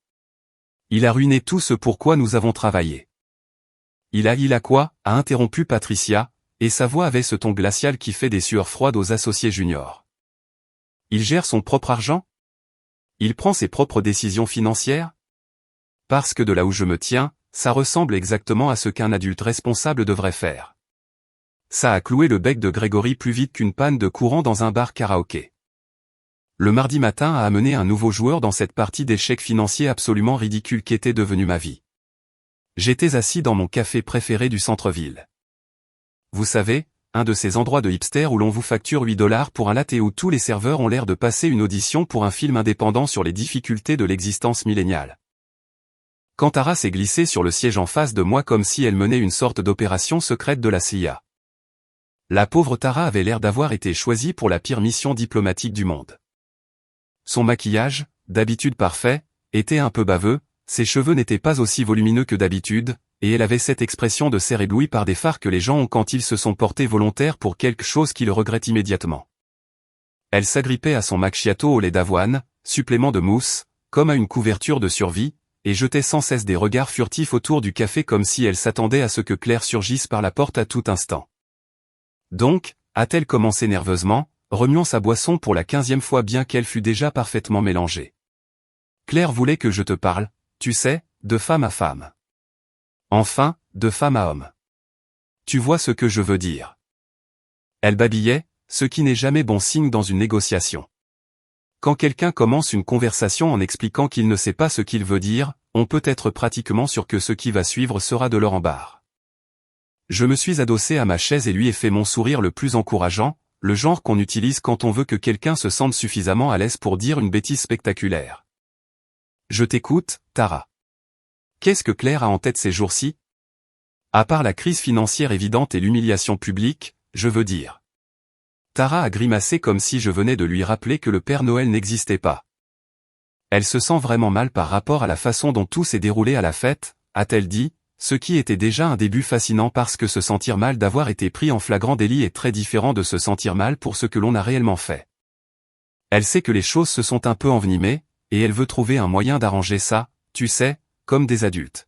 Il a ruiné tout ce pour quoi nous avons travaillé. Il a quoi, a interrompu Patricia, et sa voix avait ce ton glacial qui fait des sueurs froides aux associés juniors. Il gère son propre argent? Il prend ses propres décisions financières? Parce que de là où je me tiens, ça ressemble exactement à ce qu'un adulte responsable devrait faire. Ça a cloué le bec de Grégory plus vite qu'une panne de courant dans un bar karaoké. Le mardi matin a amené un nouveau joueur dans cette partie d'échecs financiers absolument ridicule qu'était devenue ma vie. J'étais assis dans mon café préféré du centre-ville. Vous savez, un de ces endroits de hipster où l'on vous facture $8 pour un latte et où tous les serveurs ont l'air de passer une audition pour un film indépendant sur les difficultés de l'existence milléniale. quand Tara s'est glissée sur le siège en face de moi comme si elle menait une sorte d'opération secrète de la CIA. La pauvre Tara avait l'air d'avoir été choisie pour la pire mission diplomatique du monde. Son maquillage, d'habitude parfait, était un peu baveux, ses cheveux n'étaient pas aussi volumineux que d'habitude, et elle avait cette expression de cerf ébloui par des phares que les gens ont quand ils se sont portés volontaires pour quelque chose qu'ils regrettent immédiatement. Elle s'agrippait à son macchiato au lait d'avoine, supplément de mousse, comme à une couverture de survie, et jetait sans cesse des regards furtifs autour du café comme si elle s'attendait à ce que Claire surgisse par la porte à tout instant. Donc, a-t-elle commencé nerveusement, remuant sa boisson pour la 15e fois bien qu'elle fût déjà parfaitement mélangée. Claire voulait que je te parle, tu sais, de femme à femme. Enfin, de femme à homme. Tu vois ce que je veux dire. Elle babillait, ce qui n'est jamais bon signe dans une négociation. Quand quelqu'un commence une conversation en expliquant qu'il ne sait pas ce qu'il veut dire, on peut être pratiquement sûr que ce qui va suivre sera de leur embarras. Je me suis adossé à ma chaise et lui ai fait mon sourire le plus encourageant, le genre qu'on utilise quand on veut que quelqu'un se sente suffisamment à l'aise pour dire une bêtise spectaculaire. Je t'écoute, Tara. Qu'est-ce que Claire a en tête ces jours-ci? À part la crise financière évidente et l'humiliation publique, je veux dire. Tara a grimacé comme si je venais de lui rappeler que le Père Noël n'existait pas. Elle se sent vraiment mal par rapport à la façon dont tout s'est déroulé à la fête, a-t-elle dit, ce qui était déjà un début fascinant parce que se sentir mal d'avoir été pris en flagrant délit est très différent de se sentir mal pour ce que l'on a réellement fait. Elle sait que les choses se sont un peu envenimées, et elle veut trouver un moyen d'arranger ça, tu sais, comme des adultes.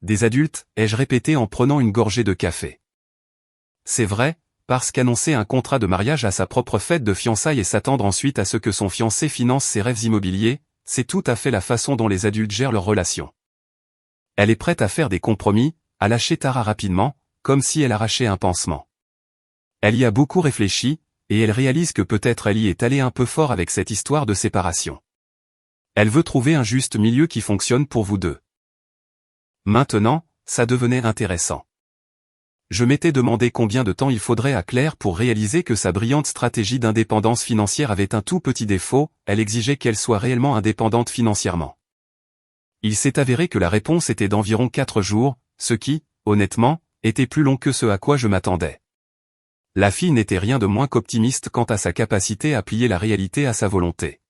Des adultes, ai-je répété en prenant une gorgée de café. C'est vrai, parce qu'annoncer un contrat de mariage à sa propre fête de fiançailles et s'attendre ensuite à ce que son fiancé finance ses rêves immobiliers, c'est tout à fait la façon dont les adultes gèrent leurs relations. Elle est prête à faire des compromis, à lâcher Tara rapidement, comme si elle arrachait un pansement. Elle y a beaucoup réfléchi, et elle réalise que peut-être elle y est allée un peu fort avec cette histoire de séparation. Elle veut trouver un juste milieu qui fonctionne pour vous deux. Maintenant, ça devenait intéressant. Je m'étais demandé combien de temps il faudrait à Claire pour réaliser que sa brillante stratégie d'indépendance financière avait un tout petit défaut, elle exigeait qu'elle soit réellement indépendante financièrement. Il s'est avéré que la réponse était d'environ 4 jours, ce qui, honnêtement, était plus long que ce à quoi je m'attendais. La fille n'était rien de moins qu'optimiste quant à sa capacité à plier la réalité à sa volonté.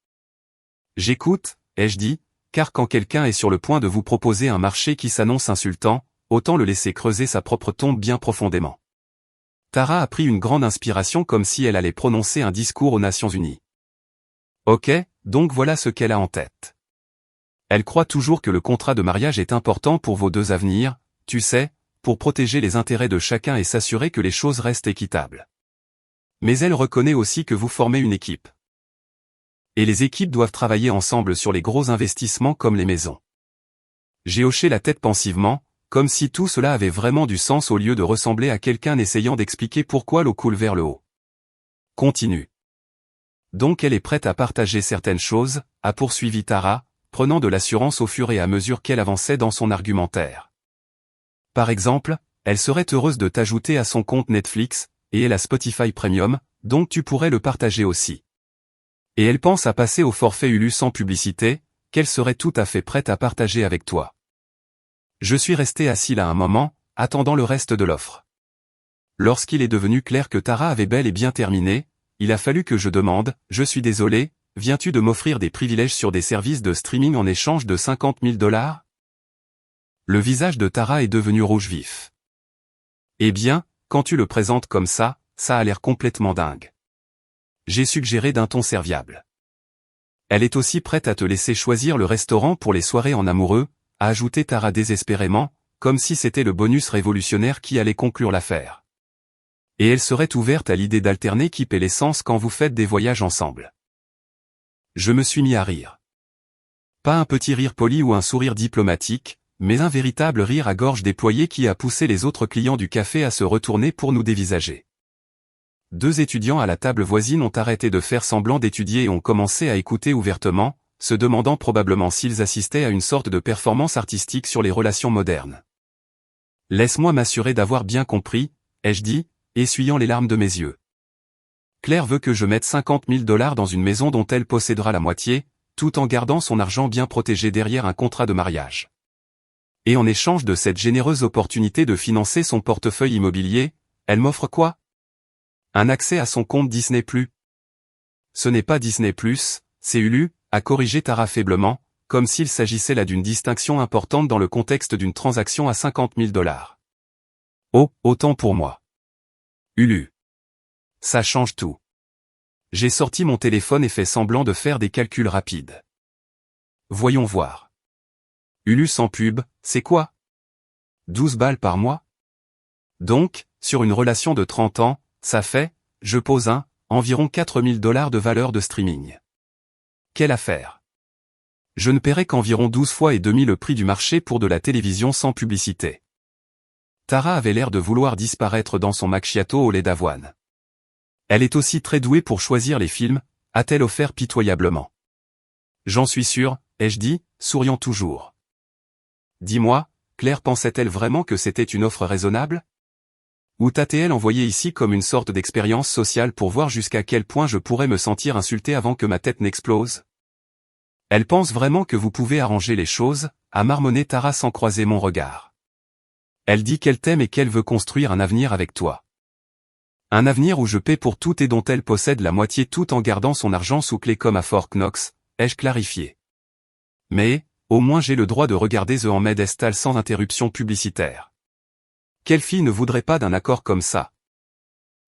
J'écoute, ai-je dit, car quand quelqu'un est sur le point de vous proposer un marché qui s'annonce insultant, autant le laisser creuser sa propre tombe bien profondément. Tara a pris une grande inspiration comme si elle allait prononcer un discours aux Nations Unies. Ok, donc voilà ce qu'elle a en tête. Elle croit toujours que le contrat de mariage est important pour vos deux avenirs, tu sais, pour protéger les intérêts de chacun et s'assurer que les choses restent équitables. Mais elle reconnaît aussi que vous formez une équipe. Et les équipes doivent travailler ensemble sur les gros investissements comme les maisons. J'ai hoché la tête pensivement, comme si tout cela avait vraiment du sens au lieu de ressembler à quelqu'un essayant d'expliquer pourquoi l'eau coule vers le haut. Continue. Donc elle est prête à partager certaines choses, a poursuivi Tara, prenant de l'assurance au fur et à mesure qu'elle avançait dans son argumentaire. Par exemple, elle serait heureuse de t'ajouter à son compte Netflix, et elle a Spotify Premium, donc tu pourrais le partager aussi. Et elle pense à passer au forfait Hulu sans publicité, qu'elle serait tout à fait prête à partager avec toi. Je suis resté assis là un moment, attendant le reste de l'offre. Lorsqu'il est devenu clair que Tara avait bel et bien terminé, il a fallu que je demande, je suis désolé, viens-tu de m'offrir des privilèges sur des services de streaming en échange de 50 000 $? Le visage de Tara est devenu rouge vif. Eh bien, quand tu le présentes comme ça a l'air complètement dingue. J'ai suggéré d'un ton serviable. Elle est aussi prête à te laisser choisir le restaurant pour les soirées en amoureux, a ajouté Tara désespérément, comme si c'était le bonus révolutionnaire qui allait conclure l'affaire. Et elle serait ouverte à l'idée d'alterner qui paie l'essence quand vous faites des voyages ensemble. Je me suis mis à rire. Pas un petit rire poli ou un sourire diplomatique, mais un véritable rire à gorge déployée qui a poussé les autres clients du café à se retourner pour nous dévisager. 2 étudiants à la table voisine ont arrêté de faire semblant d'étudier et ont commencé à écouter ouvertement, se demandant probablement s'ils assistaient à une sorte de performance artistique sur les relations modernes. Laisse-moi m'assurer d'avoir bien compris, ai-je dit, essuyant les larmes de mes yeux. Claire veut que je mette 50 000 $ dans une maison dont elle possédera la moitié, tout en gardant son argent bien protégé derrière un contrat de mariage. Et en échange de cette généreuse opportunité de financer son portefeuille immobilier, elle m'offre quoi? Un accès à son compte Disney+. Ce n'est pas Disney+, c'est Hulu, a corrigé Tara faiblement, comme s'il s'agissait là d'une distinction importante dans le contexte d'une transaction à 50 000 $. Oh, autant pour moi. Hulu. Ça change tout. J'ai sorti mon téléphone et fait semblant de faire des calculs rapides. Voyons voir. Hulu sans pub, c'est quoi? 12 balles par mois? Donc, sur une relation de 30 ans, ça fait, je pose environ 4 000 $ de valeur de streaming. Quelle affaire! Je ne paierai qu'environ 12 fois et demi le prix du marché pour de la télévision sans publicité. Tara avait l'air de vouloir disparaître dans son macchiato au lait d'avoine. Elle est aussi très douée pour choisir les films, a-t-elle offert pitoyablement. J'en suis sûr, ai-je dit, souriant toujours. Dis-moi, Claire pensait-elle vraiment que c'était une offre raisonnable? Ou t'a-t-elle envoyé ici comme une sorte d'expérience sociale pour voir jusqu'à quel point je pourrais me sentir insulté avant que ma tête n'explose? Elle pense vraiment que vous pouvez arranger les choses, a marmonné Tara sans croiser mon regard. Elle dit qu'elle t'aime et qu'elle veut construire un avenir avec toi. Un avenir où je paie pour tout et dont elle possède la moitié tout en gardant son argent sous clé comme à Fort Knox, ai-je clarifié. Mais, au moins j'ai le droit de regarder The Handmaid's Tale sans interruption publicitaire. Quelle fille ne voudrait pas d'un accord comme ça?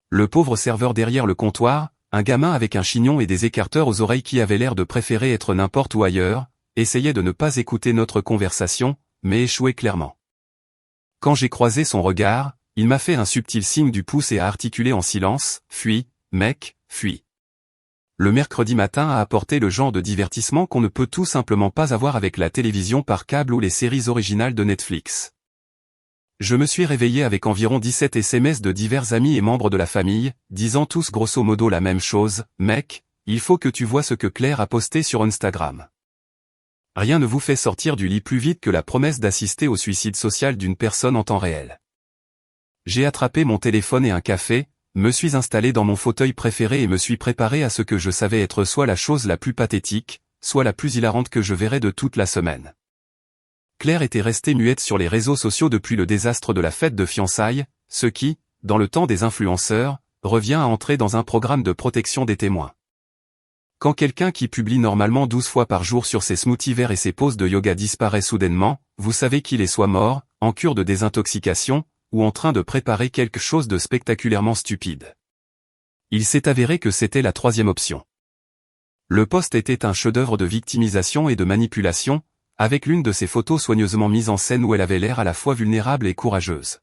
Le pauvre serveur derrière le comptoir, un gamin avec un chignon et des écarteurs aux oreilles qui avait l'air de préférer être n'importe où ailleurs, essayait de ne pas écouter notre conversation, mais échouait clairement. Quand j'ai croisé son regard, il m'a fait un subtil signe du pouce et a articulé en silence, « Fuis, mec, fuis ». Le mercredi matin a apporté le genre de divertissement qu'on ne peut tout simplement pas avoir avec la télévision par câble ou les séries originales de Netflix. Je me suis réveillé avec environ 17 SMS de divers amis et membres de la famille, disant tous grosso modo la même chose, « Mec, il faut que tu vois ce que Claire a posté sur Instagram. » Rien ne vous fait sortir du lit plus vite que la promesse d'assister au suicide social d'une personne en temps réel. J'ai attrapé mon téléphone et un café, me suis installé dans mon fauteuil préféré et me suis préparé à ce que je savais être soit la chose la plus pathétique, soit la plus hilarante que je verrais de toute la semaine. Claire était restée muette sur les réseaux sociaux depuis le désastre de la fête de fiançailles, ce qui, dans le temps des influenceurs, revient à entrer dans un programme de protection des témoins. Quand quelqu'un qui publie normalement 12 fois par jour sur ses smoothies verts et ses poses de yoga disparaît soudainement, vous savez qu'il est soit mort, en cure de désintoxication, ou en train de préparer quelque chose de spectaculairement stupide. Il s'est avéré que c'était la troisième option. Le post était un chef-d'œuvre de victimisation et de manipulation, avec l'une de ses photos soigneusement mise en scène où elle avait l'air à la fois vulnérable et courageuse.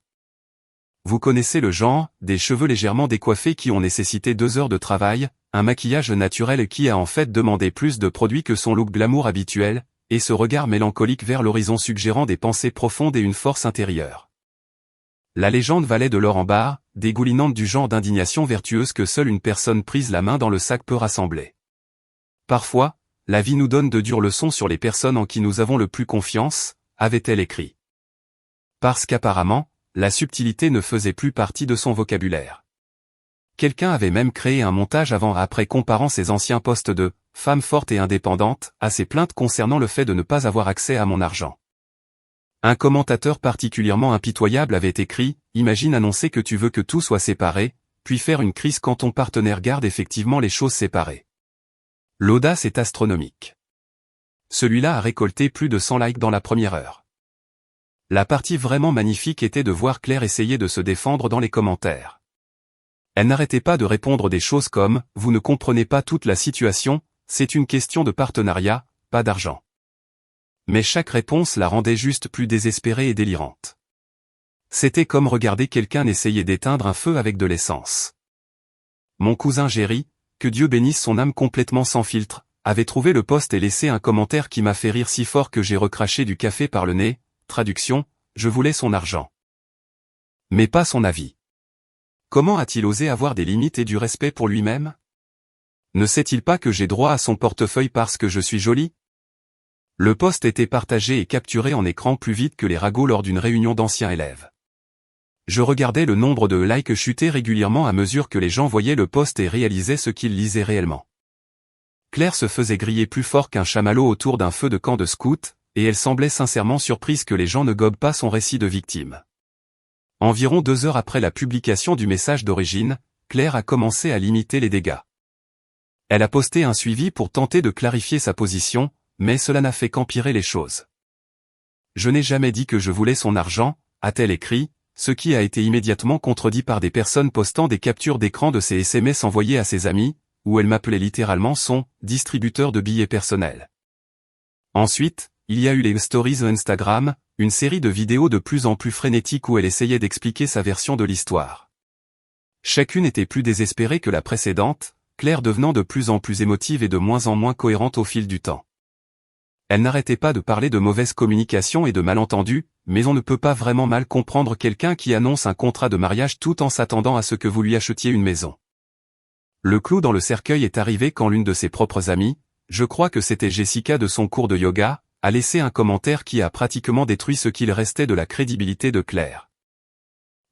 Vous connaissez le genre, des cheveux légèrement décoiffés qui ont nécessité 2 heures de travail, un maquillage naturel qui a en fait demandé plus de produits que son look glamour habituel, et ce regard mélancolique vers l'horizon suggérant des pensées profondes et une force intérieure. La légende valait de l'or en barre, dégoulinante du genre d'indignation vertueuse que seule une personne prise la main dans le sac peut rassembler. Parfois, la vie nous donne de dures leçons sur les personnes en qui nous avons le plus confiance, avait-elle écrit. Parce qu'apparemment, la subtilité ne faisait plus partie de son vocabulaire. Quelqu'un avait même créé un montage avant-après comparant ses anciens postes de « femme forte et indépendante » à ses plaintes concernant le fait de ne pas avoir accès à mon argent. Un commentateur particulièrement impitoyable avait écrit « Imagine annoncer que tu veux que tout soit séparé, puis faire une crise quand ton partenaire garde effectivement les choses séparées. » L'audace est astronomique. Celui-là a récolté plus de 100 likes dans la première heure. La partie vraiment magnifique était de voir Claire essayer de se défendre dans les commentaires. Elle n'arrêtait pas de répondre des choses comme « Vous ne comprenez pas toute la situation, c'est une question de partenariat, pas d'argent. » Mais chaque réponse la rendait juste plus désespérée et délirante. C'était comme regarder quelqu'un essayer d'éteindre un feu avec de l'essence. Mon cousin Jerry, que Dieu bénisse son âme complètement sans filtre, avait trouvé le post et laissé un commentaire qui m'a fait rire si fort que j'ai recraché du café par le nez. Traduction, je voulais son argent. Mais pas son avis. Comment a-t-il osé avoir des limites et du respect pour lui-même? Ne sait-il pas que j'ai droit à son portefeuille parce que je suis jolie? Le post était partagé et capturé en écran plus vite que les ragots lors d'une réunion d'anciens élèves. Je regardais le nombre de likes chuter régulièrement à mesure que les gens voyaient le post et réalisaient ce qu'ils lisaient réellement. Claire se faisait griller plus fort qu'un chamallow autour d'un feu de camp de scout, et elle semblait sincèrement surprise que les gens ne gobent pas son récit de victime. Environ 2 heures après la publication du message d'origine, Claire a commencé à limiter les dégâts. Elle a posté un suivi pour tenter de clarifier sa position, mais cela n'a fait qu'empirer les choses. Je n'ai jamais dit que je voulais son argent, a-t-elle écrit, ce qui a été immédiatement contredit par des personnes postant des captures d'écran de ses SMS envoyés à ses amis, où elle m'appelait littéralement son « distributeur de billets personnels ». Ensuite, il y a eu les stories Instagram, une série de vidéos de plus en plus frénétiques où elle essayait d'expliquer sa version de l'histoire. Chacune était plus désespérée que la précédente, Claire devenant de plus en plus émotive et de moins en moins cohérente au fil du temps. Elle n'arrêtait pas de parler de mauvaise communication et de malentendus, mais on ne peut pas vraiment mal comprendre quelqu'un qui annonce un contrat de mariage tout en s'attendant à ce que vous lui achetiez une maison. Le clou dans le cercueil est arrivé quand l'une de ses propres amies, je crois que c'était Jessica de son cours de yoga, a laissé un commentaire qui a pratiquement détruit ce qu'il restait de la crédibilité de Claire.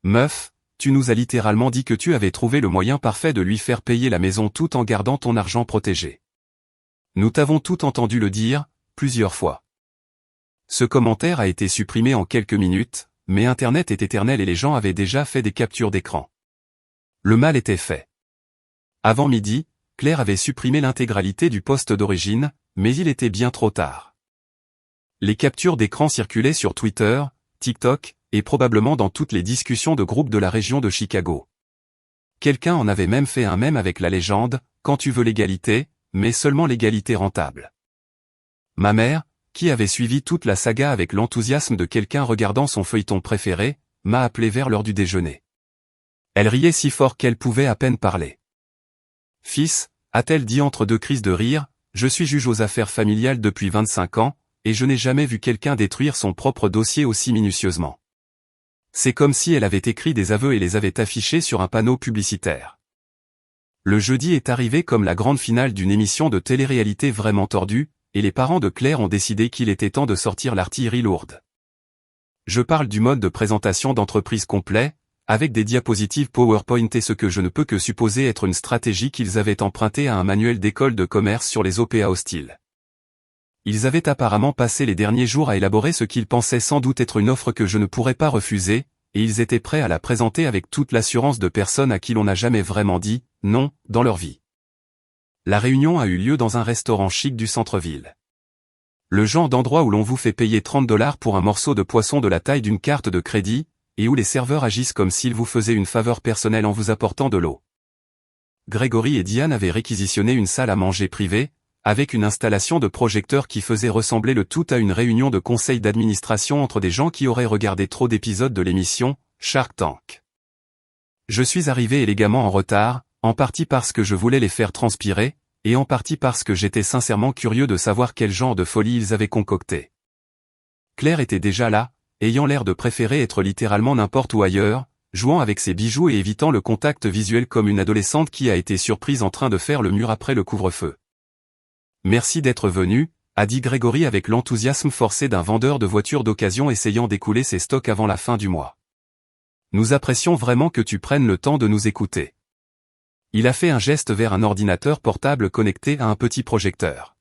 Meuf, tu nous as littéralement dit que tu avais trouvé le moyen parfait de lui faire payer la maison tout en gardant ton argent protégé. Nous t'avons tout entendu le dire, plusieurs fois. Ce commentaire a été supprimé en quelques minutes, mais Internet est éternel et les gens avaient déjà fait des captures d'écran. Le mal était fait. Avant midi, Claire avait supprimé l'intégralité du post d'origine, mais il était bien trop tard. Les captures d'écran circulaient sur Twitter, TikTok, et probablement dans toutes les discussions de groupe de la région de Chicago. Quelqu'un en avait même fait un mème avec la légende, quand tu veux l'égalité, mais seulement l'égalité rentable. Ma mère, qui avait suivi toute la saga avec l'enthousiasme de quelqu'un regardant son feuilleton préféré, m'a appelé vers l'heure du déjeuner. Elle riait si fort qu'elle pouvait à peine parler. Fils, a-t-elle dit entre deux crises de rire, je suis juge aux affaires familiales depuis 25 ans, et je n'ai jamais vu quelqu'un détruire son propre dossier aussi minutieusement. C'est comme si elle avait écrit des aveux et les avait affichés sur un panneau publicitaire. Le jeudi est arrivé comme la grande finale d'une émission de télé-réalité vraiment tordue, et les parents de Claire ont décidé qu'il était temps de sortir l'artillerie lourde. Je parle du mode de présentation d'entreprise complet, avec des diapositives PowerPoint et ce que je ne peux que supposer être une stratégie qu'ils avaient empruntée à un manuel d'école de commerce sur les OPA hostiles. Ils avaient apparemment passé les derniers jours à élaborer ce qu'ils pensaient sans doute être une offre que je ne pourrais pas refuser, et ils étaient prêts à la présenter avec toute l'assurance de personnes à qui l'on n'a jamais vraiment dit « non » dans leur vie. La réunion a eu lieu dans un restaurant chic du centre-ville. Le genre d'endroit où l'on vous fait payer 30 $ pour un morceau de poisson de la taille d'une carte de crédit, et où les serveurs agissent comme s'ils vous faisaient une faveur personnelle en vous apportant de l'eau. Grégory et Diane avaient réquisitionné une salle à manger privée, avec une installation de projecteurs qui faisait ressembler le tout à une réunion de conseil d'administration entre des gens qui auraient regardé trop d'épisodes de l'émission Shark Tank. Je suis arrivé élégamment en retard, en partie parce que je voulais les faire transpirer, et en partie parce que j'étais sincèrement curieux de savoir quel genre de folie ils avaient concocté. Claire était déjà là, ayant l'air de préférer être littéralement n'importe où ailleurs, jouant avec ses bijoux et évitant le contact visuel comme une adolescente qui a été surprise en train de faire le mur après le couvre-feu. Merci d'être venu, a dit Grégory avec l'enthousiasme forcé d'un vendeur de voitures d'occasion essayant d'écouler ses stocks avant la fin du mois. Nous apprécions vraiment que tu prennes le temps de nous écouter. Il a fait un geste vers un ordinateur portable connecté à un petit projecteur.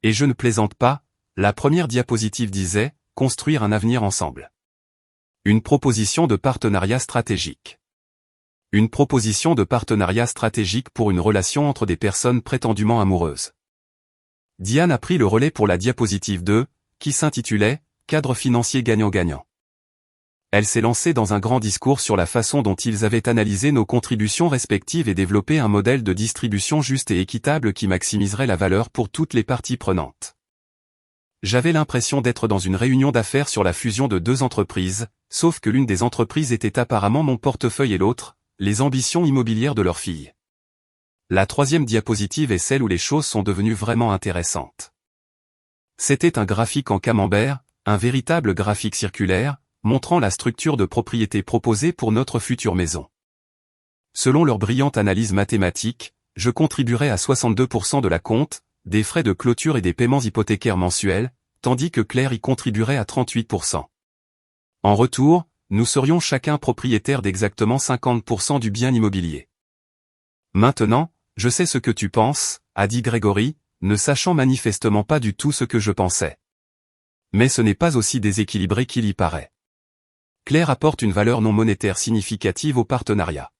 Et je ne plaisante pas, la première diapositive disait « Construire un avenir ensemble ». Une proposition de partenariat stratégique. Une proposition de partenariat stratégique pour une relation entre des personnes prétendument amoureuses. Diane a pris le relais pour la diapositive 2, qui s'intitulait « Cadre financier gagnant-gagnant ». Elle s'est lancée dans un grand discours sur la façon dont ils avaient analysé nos contributions respectives et développé un modèle de distribution juste et équitable qui maximiserait la valeur pour toutes les parties prenantes. J'avais l'impression d'être dans une réunion d'affaires sur la fusion de deux entreprises, sauf que l'une des entreprises était apparemment mon portefeuille et l'autre, les ambitions immobilières de leur fille. La troisième diapositive est celle où les choses sont devenues vraiment intéressantes. C'était un graphique en camembert, un véritable graphique circulaire, montrant la structure de propriété proposée pour notre future maison. Selon leur brillante analyse mathématique, je contribuerais à 62% de la compte, des frais de clôture et des paiements hypothécaires mensuels, tandis que Claire y contribuerait à 38%. En retour, nous serions chacun propriétaires d'exactement 50% du bien immobilier. Maintenant, je sais ce que tu penses, a dit Grégory, ne sachant manifestement pas du tout ce que je pensais. Mais ce n'est pas aussi déséquilibré qu'il y paraît. Claire apporte une valeur non monétaire significative au partenariat.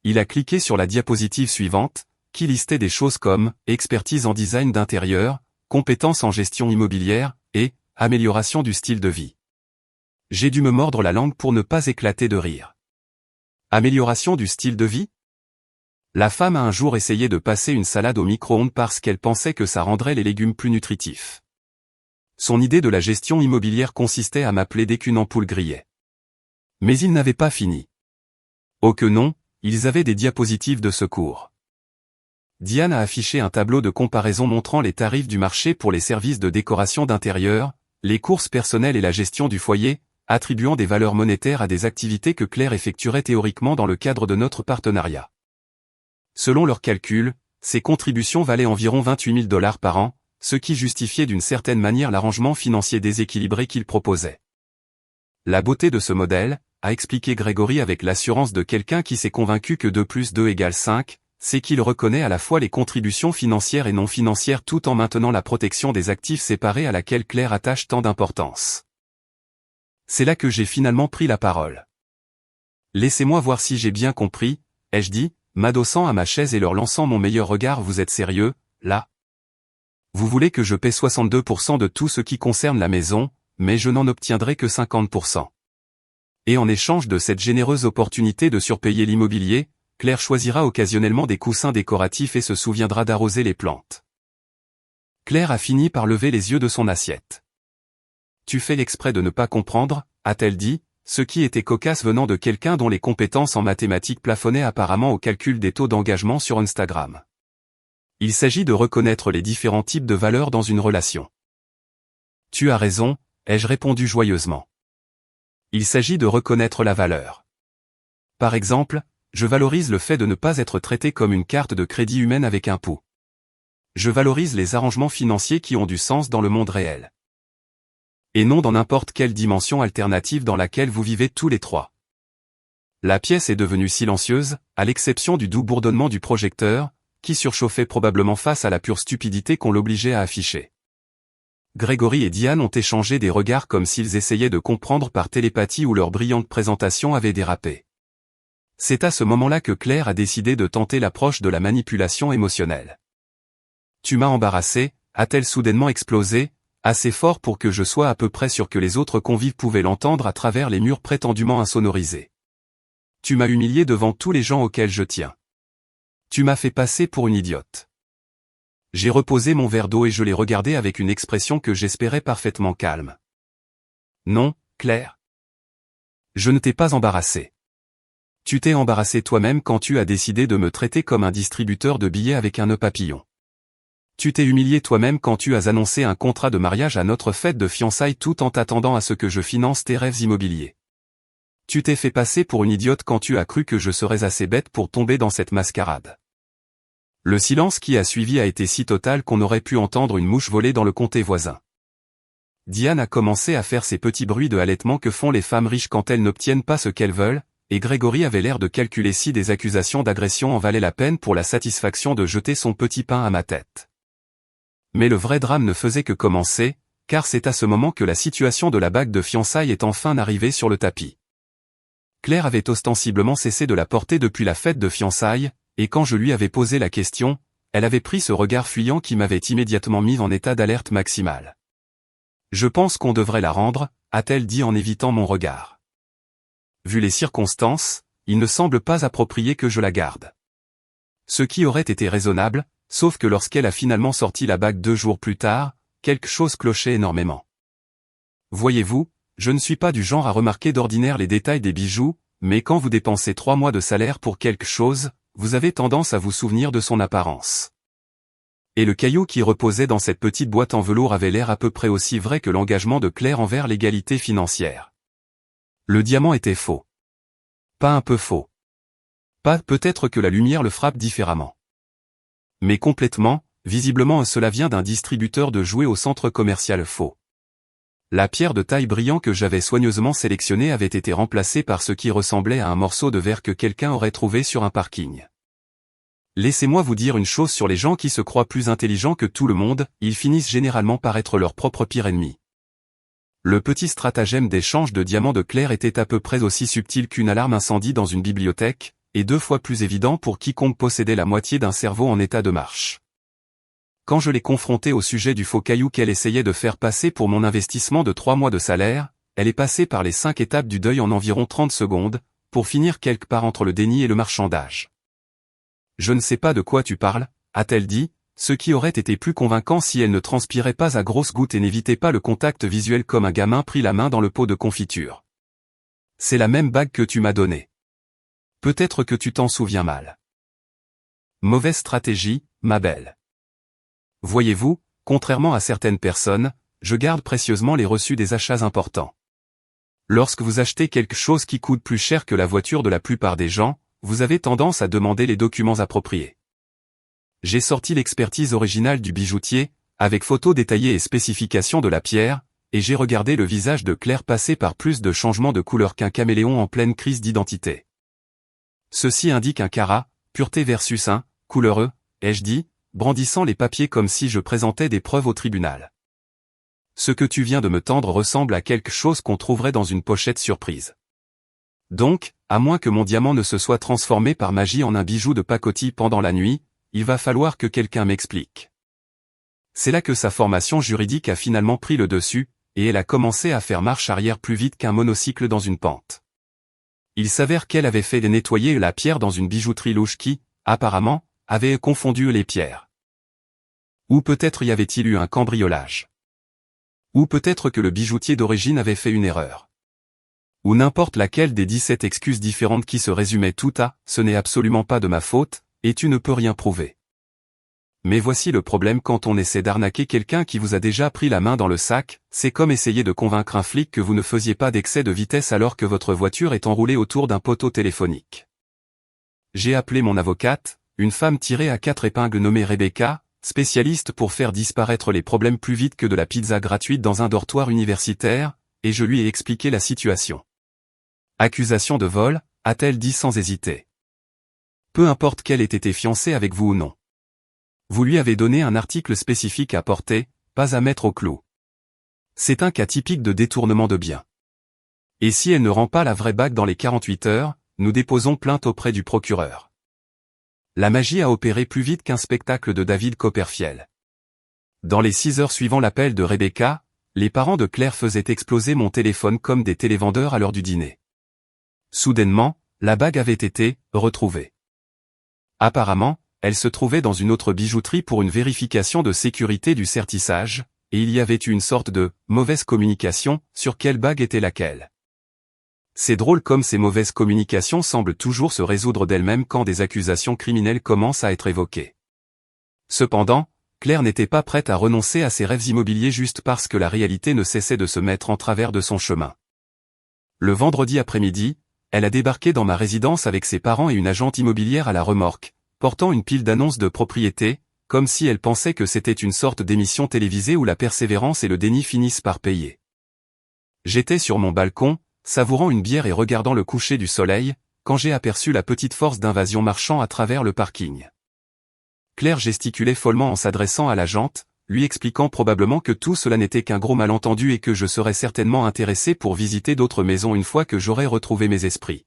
Il a cliqué sur la diapositive suivante, qui listait des choses comme expertise en design d'intérieur, compétences en gestion immobilière et amélioration du style de vie. J'ai dû me mordre la langue pour ne pas éclater de rire. Amélioration du style de vie? La femme a un jour essayé de passer une salade au micro-ondes parce qu'elle pensait que ça rendrait les légumes plus nutritifs. Son idée de la gestion immobilière consistait à m'appeler dès qu'une ampoule grillait. Mais ils n'avaient pas fini. Oh que non, ils avaient des diapositives de secours. Diane a affiché un tableau de comparaison montrant les tarifs du marché pour les services de décoration d'intérieur, les courses personnelles et la gestion du foyer, attribuant des valeurs monétaires à des activités que Claire effectuerait théoriquement dans le cadre de notre partenariat. Selon leurs calculs, ces contributions valaient environ 28 000 $ par an, ce qui justifiait d'une certaine manière l'arrangement financier déséquilibré qu'ils proposaient. La beauté de ce modèle, a expliqué Grégory avec l'assurance de quelqu'un qui s'est convaincu que 2 + 2 = 5, c'est qu'il reconnaît à la fois les contributions financières et non financières tout en maintenant la protection des actifs séparés à laquelle Claire attache tant d'importance. C'est là que j'ai finalement pris la parole. Laissez-moi voir si j'ai bien compris, ai-je dit, m'adossant à ma chaise et leur lançant mon meilleur regard. Vous êtes sérieux, là? Vous voulez que je paie 62% de tout ce qui concerne la maison, mais je n'en obtiendrai que 50%. Et en échange de cette généreuse opportunité de surpayer l'immobilier, Claire choisira occasionnellement des coussins décoratifs et se souviendra d'arroser les plantes. Claire a fini par lever les yeux de son assiette. Tu fais exprès de ne pas comprendre, a-t-elle dit, ce qui était cocasse venant de quelqu'un dont les compétences en mathématiques plafonnaient apparemment au calcul des taux d'engagement sur Instagram. Il s'agit de reconnaître les différents types de valeurs dans une relation. Tu as raison, ai-je répondu joyeusement. Il s'agit de reconnaître la valeur. Par exemple, je valorise le fait de ne pas être traité comme une carte de crédit humaine avec un pouls. Je valorise les arrangements financiers qui ont du sens dans le monde réel. Et non dans n'importe quelle dimension alternative dans laquelle vous vivez tous les trois. La pièce est devenue silencieuse, à l'exception du doux bourdonnement du projecteur, qui surchauffait probablement face à la pure stupidité qu'on l'obligeait à afficher. Grégory et Diane ont échangé des regards comme s'ils essayaient de comprendre par télépathie où leur brillante présentation avait dérapé. C'est à ce moment-là que Claire a décidé de tenter l'approche de la manipulation émotionnelle. Tu m'as embarrassé, a-t-elle soudainement explosé, assez fort pour que je sois à peu près sûr que les autres convives pouvaient l'entendre à travers les murs prétendument insonorisés. Tu m'as humilié devant tous les gens auxquels je tiens. Tu m'as fait passer pour une idiote. J'ai reposé mon verre d'eau et je l'ai regardé avec une expression que j'espérais parfaitement calme. Non, Claire. Je ne t'ai pas embarrassé. Tu t'es embarrassé toi-même quand tu as décidé de me traiter comme un distributeur de billets avec un nœud papillon. Tu t'es humilié toi-même quand tu as annoncé un contrat de mariage à notre fête de fiançailles tout en t'attendant à ce que je finance tes rêves immobiliers. Tu t'es fait passer pour une idiote quand tu as cru que je serais assez bête pour tomber dans cette mascarade. Le silence qui a suivi a été si total qu'on aurait pu entendre une mouche voler dans le comté voisin. Diane a commencé à faire ces petits bruits de halètement que font les femmes riches quand elles n'obtiennent pas ce qu'elles veulent, et Grégory avait l'air de calculer si des accusations d'agression en valaient la peine pour la satisfaction de jeter son petit pain à ma tête. Mais le vrai drame ne faisait que commencer, car c'est à ce moment que la situation de la bague de fiançailles est enfin arrivée sur le tapis. Claire avait ostensiblement cessé de la porter depuis la fête de fiançailles, et quand je lui avais posé la question, elle avait pris ce regard fuyant qui m'avait immédiatement mis en état d'alerte maximale. Je pense qu'on devrait la rendre, a-t-elle dit en évitant mon regard. Vu les circonstances, il ne semble pas approprié que je la garde. Ce qui aurait été raisonnable, sauf que lorsqu'elle a finalement sorti la bague 2 jours plus tard, quelque chose clochait énormément. Voyez-vous, je ne suis pas du genre à remarquer d'ordinaire les détails des bijoux, mais quand vous dépensez 3 mois de salaire pour quelque chose, vous avez tendance à vous souvenir de son apparence. Et le caillou qui reposait dans cette petite boîte en velours avait l'air à peu près aussi vrai que l'engagement de Claire envers l'égalité financière. Le diamant était faux. Pas un peu faux. Pas peut-être que la lumière le frappe différemment. Mais complètement, visiblement cela vient d'un distributeur de jouets au centre commercial faux. La pierre de taille brillant que j'avais soigneusement sélectionnée avait été remplacée par ce qui ressemblait à un morceau de verre que quelqu'un aurait trouvé sur un parking. Laissez-moi vous dire une chose sur les gens qui se croient plus intelligents que tout le monde, ils finissent généralement par être leur propre pire ennemi. Le petit stratagème d'échange de diamants de Claire était à peu près aussi subtil qu'une alarme incendie dans une bibliothèque, et 2 fois plus évident pour quiconque possédait la moitié d'un cerveau en état de marche. Quand je l'ai confrontée au sujet du faux caillou qu'elle essayait de faire passer pour mon investissement de 3 mois de salaire, elle est passée par les 5 étapes du deuil en environ 30 secondes, pour finir quelque part entre le déni et le marchandage. Je ne sais pas de quoi tu parles, a-t-elle dit, ce qui aurait été plus convaincant si elle ne transpirait pas à grosses gouttes et n'évitait pas le contact visuel comme un gamin pris la main dans le pot de confiture. C'est la même bague que tu m'as donnée. Peut-être que tu t'en souviens mal. Mauvaise stratégie, ma belle. Voyez-vous, contrairement à certaines personnes, je garde précieusement les reçus des achats importants. Lorsque vous achetez quelque chose qui coûte plus cher que la voiture de la plupart des gens, vous avez tendance à demander les documents appropriés. J'ai sorti l'expertise originale du bijoutier, avec photos détaillées et spécifications de la pierre, et j'ai regardé le visage de Claire passer par plus de changements de couleur qu'un caméléon en pleine crise d'identité. Ceci indique un carat, pureté versus un, couleureux, ai-je dit, brandissant les papiers comme si je présentais des preuves au tribunal. Ce que tu viens de me tendre ressemble à quelque chose qu'on trouverait dans une pochette surprise. Donc, à moins que mon diamant ne se soit transformé par magie en un bijou de pacotille pendant la nuit, il va falloir que quelqu'un m'explique. C'est là que sa formation juridique a finalement pris le dessus, et elle a commencé à faire marche arrière plus vite qu'un monocycle dans une pente. Il s'avère qu'elle avait fait nettoyer la pierre dans une bijouterie louche qui, apparemment, avait confondu les pierres. Ou peut-être y avait-il eu un cambriolage. Ou peut-être que le bijoutier d'origine avait fait une erreur. Ou n'importe laquelle des 17 excuses différentes qui se résumaient toutes à « ce n'est absolument pas de ma faute », et tu ne peux rien prouver. Mais voici le problème quand on essaie d'arnaquer quelqu'un qui vous a déjà pris la main dans le sac, c'est comme essayer de convaincre un flic que vous ne faisiez pas d'excès de vitesse alors que votre voiture est enroulée autour d'un poteau téléphonique. J'ai appelé mon avocate, une femme tirée à 4 épingles nommée Rebecca, spécialiste pour faire disparaître les problèmes plus vite que de la pizza gratuite dans un dortoir universitaire, et je lui ai expliqué la situation. Accusation de vol, a-t-elle dit sans hésiter. Peu importe qu'elle ait été fiancée avec vous ou non. Vous lui avez donné un article spécifique à porter, pas à mettre au clou. C'est un cas typique de détournement de biens. Et si elle ne rend pas la vraie bague dans les 48 heures, nous déposons plainte auprès du procureur. La magie a opéré plus vite qu'un spectacle de David Copperfield. Dans les 6 heures suivant l'appel de Rebecca, les parents de Claire faisaient exploser mon téléphone comme des télévendeurs à l'heure du dîner. Soudainement, la bague avait été retrouvée. Apparemment, elle se trouvait dans une autre bijouterie pour une vérification de sécurité du sertissage, et il y avait eu une sorte de mauvaise communication sur quelle bague était laquelle. C'est drôle comme ces mauvaises communications semblent toujours se résoudre d'elles-mêmes quand des accusations criminelles commencent à être évoquées. Cependant, Claire n'était pas prête à renoncer à ses rêves immobiliers juste parce que la réalité ne cessait de se mettre en travers de son chemin. Le vendredi après-midi, elle a débarqué dans ma résidence avec ses parents et une agente immobilière à la remorque, portant une pile d'annonces de propriété, comme si elle pensait que c'était une sorte d'émission télévisée où la persévérance et le déni finissent par payer. J'étais sur mon balcon, savourant une bière et regardant le coucher du soleil, quand j'ai aperçu la petite force d'invasion marchant à travers le parking. Claire gesticulait follement en s'adressant à l'agente, lui expliquant probablement que tout cela n'était qu'un gros malentendu et que je serais certainement intéressé pour visiter d'autres maisons une fois que j'aurais retrouvé mes esprits.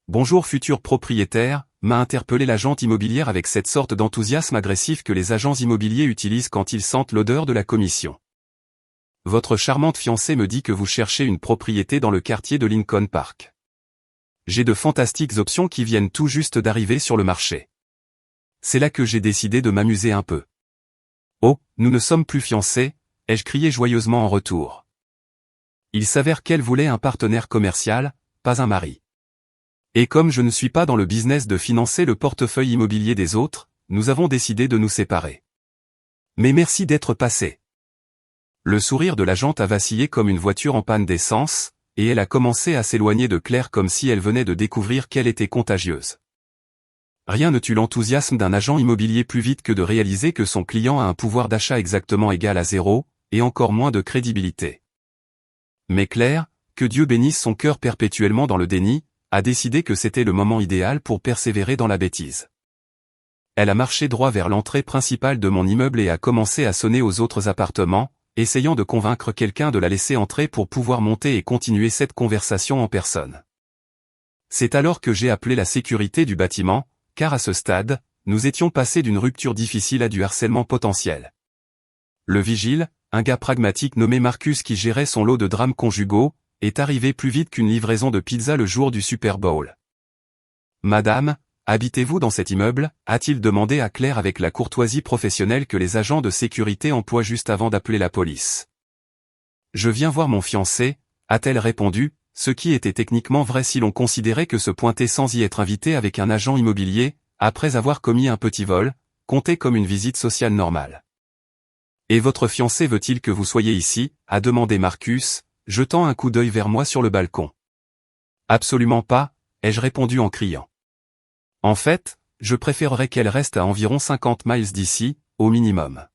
Bonjour futur propriétaire, m'a interpellé l'agente immobilière avec cette sorte d'enthousiasme agressif que les agents immobiliers utilisent quand ils sentent l'odeur de la commission. Votre charmante fiancée me dit que vous cherchez une propriété dans le quartier de Lincoln Park. J'ai de fantastiques options qui viennent tout juste d'arriver sur le marché. C'est là que j'ai décidé de m'amuser un peu. Oh, nous ne sommes plus fiancés, ai-je crié joyeusement en retour. Il s'avère qu'elle voulait un partenaire commercial, pas un mari. Et comme je ne suis pas dans le business de financer le portefeuille immobilier des autres, nous avons décidé de nous séparer. Mais merci d'être passé. Le sourire de l'agente a vacillé comme une voiture en panne d'essence, et elle a commencé à s'éloigner de Claire comme si elle venait de découvrir qu'elle était contagieuse. Rien ne tue l'enthousiasme d'un agent immobilier plus vite que de réaliser que son client a un pouvoir d'achat exactement égal à 0, et encore moins de crédibilité. Mais Claire, que Dieu bénisse son cœur perpétuellement dans le déni, a décidé que c'était le moment idéal pour persévérer dans la bêtise. Elle a marché droit vers l'entrée principale de mon immeuble et a commencé à sonner aux autres appartements, essayant de convaincre quelqu'un de la laisser entrer pour pouvoir monter et continuer cette conversation en personne. C'est alors que j'ai appelé la sécurité du bâtiment, car à ce stade, nous étions passés d'une rupture difficile à du harcèlement potentiel. Le vigile, un gars pragmatique nommé Marcus qui gérait son lot de drames conjugaux, est arrivé plus vite qu'une livraison de pizza le jour du Super Bowl. « Madame, habitez-vous dans cet immeuble ?» a-t-il demandé à Claire avec la courtoisie professionnelle que les agents de sécurité emploient juste avant d'appeler la police. « Je viens voir mon fiancé », a-t-elle répondu, ce qui était techniquement vrai si l'on considérait que se pointer sans y être invité avec un agent immobilier, après avoir commis un petit vol, comptait comme une visite sociale normale. « Et votre fiancé veut-il que vous soyez ici ?» a demandé Marcus, jetant un coup d'œil vers moi sur le balcon. « Absolument pas », ai-je répondu en criant. « En fait, je préférerais qu'elle reste à environ 50 miles d'ici, au minimum. »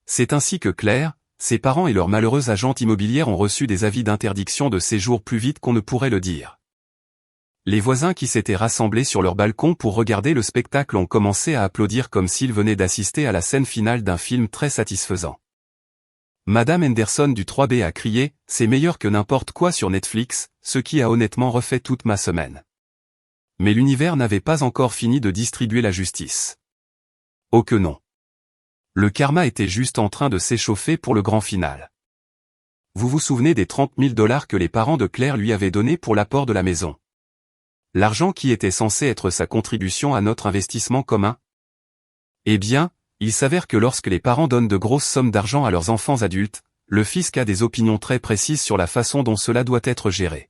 C'est ainsi que Claire, ses parents et leur malheureuse agente immobilière ont reçu des avis d'interdiction de séjour plus vite qu'on ne pourrait le dire. Les voisins qui s'étaient rassemblés sur leur balcon pour regarder le spectacle ont commencé à applaudir comme s'ils venaient d'assister à la scène finale d'un film très satisfaisant. Madame Henderson du 3B a crié « C'est meilleur que n'importe quoi sur Netflix », ce qui a honnêtement refait toute ma semaine. Mais l'univers n'avait pas encore fini de distribuer la justice. Oh que non. Le karma était juste en train de s'échauffer pour le grand final. Vous vous souvenez des 30 000 $ que les parents de Claire lui avaient donnés pour l'apport de la maison? L'argent qui était censé être sa contribution à notre investissement commun? Eh bien, il s'avère que lorsque les parents donnent de grosses sommes d'argent à leurs enfants adultes, le fisc a des opinions très précises sur la façon dont cela doit être géré.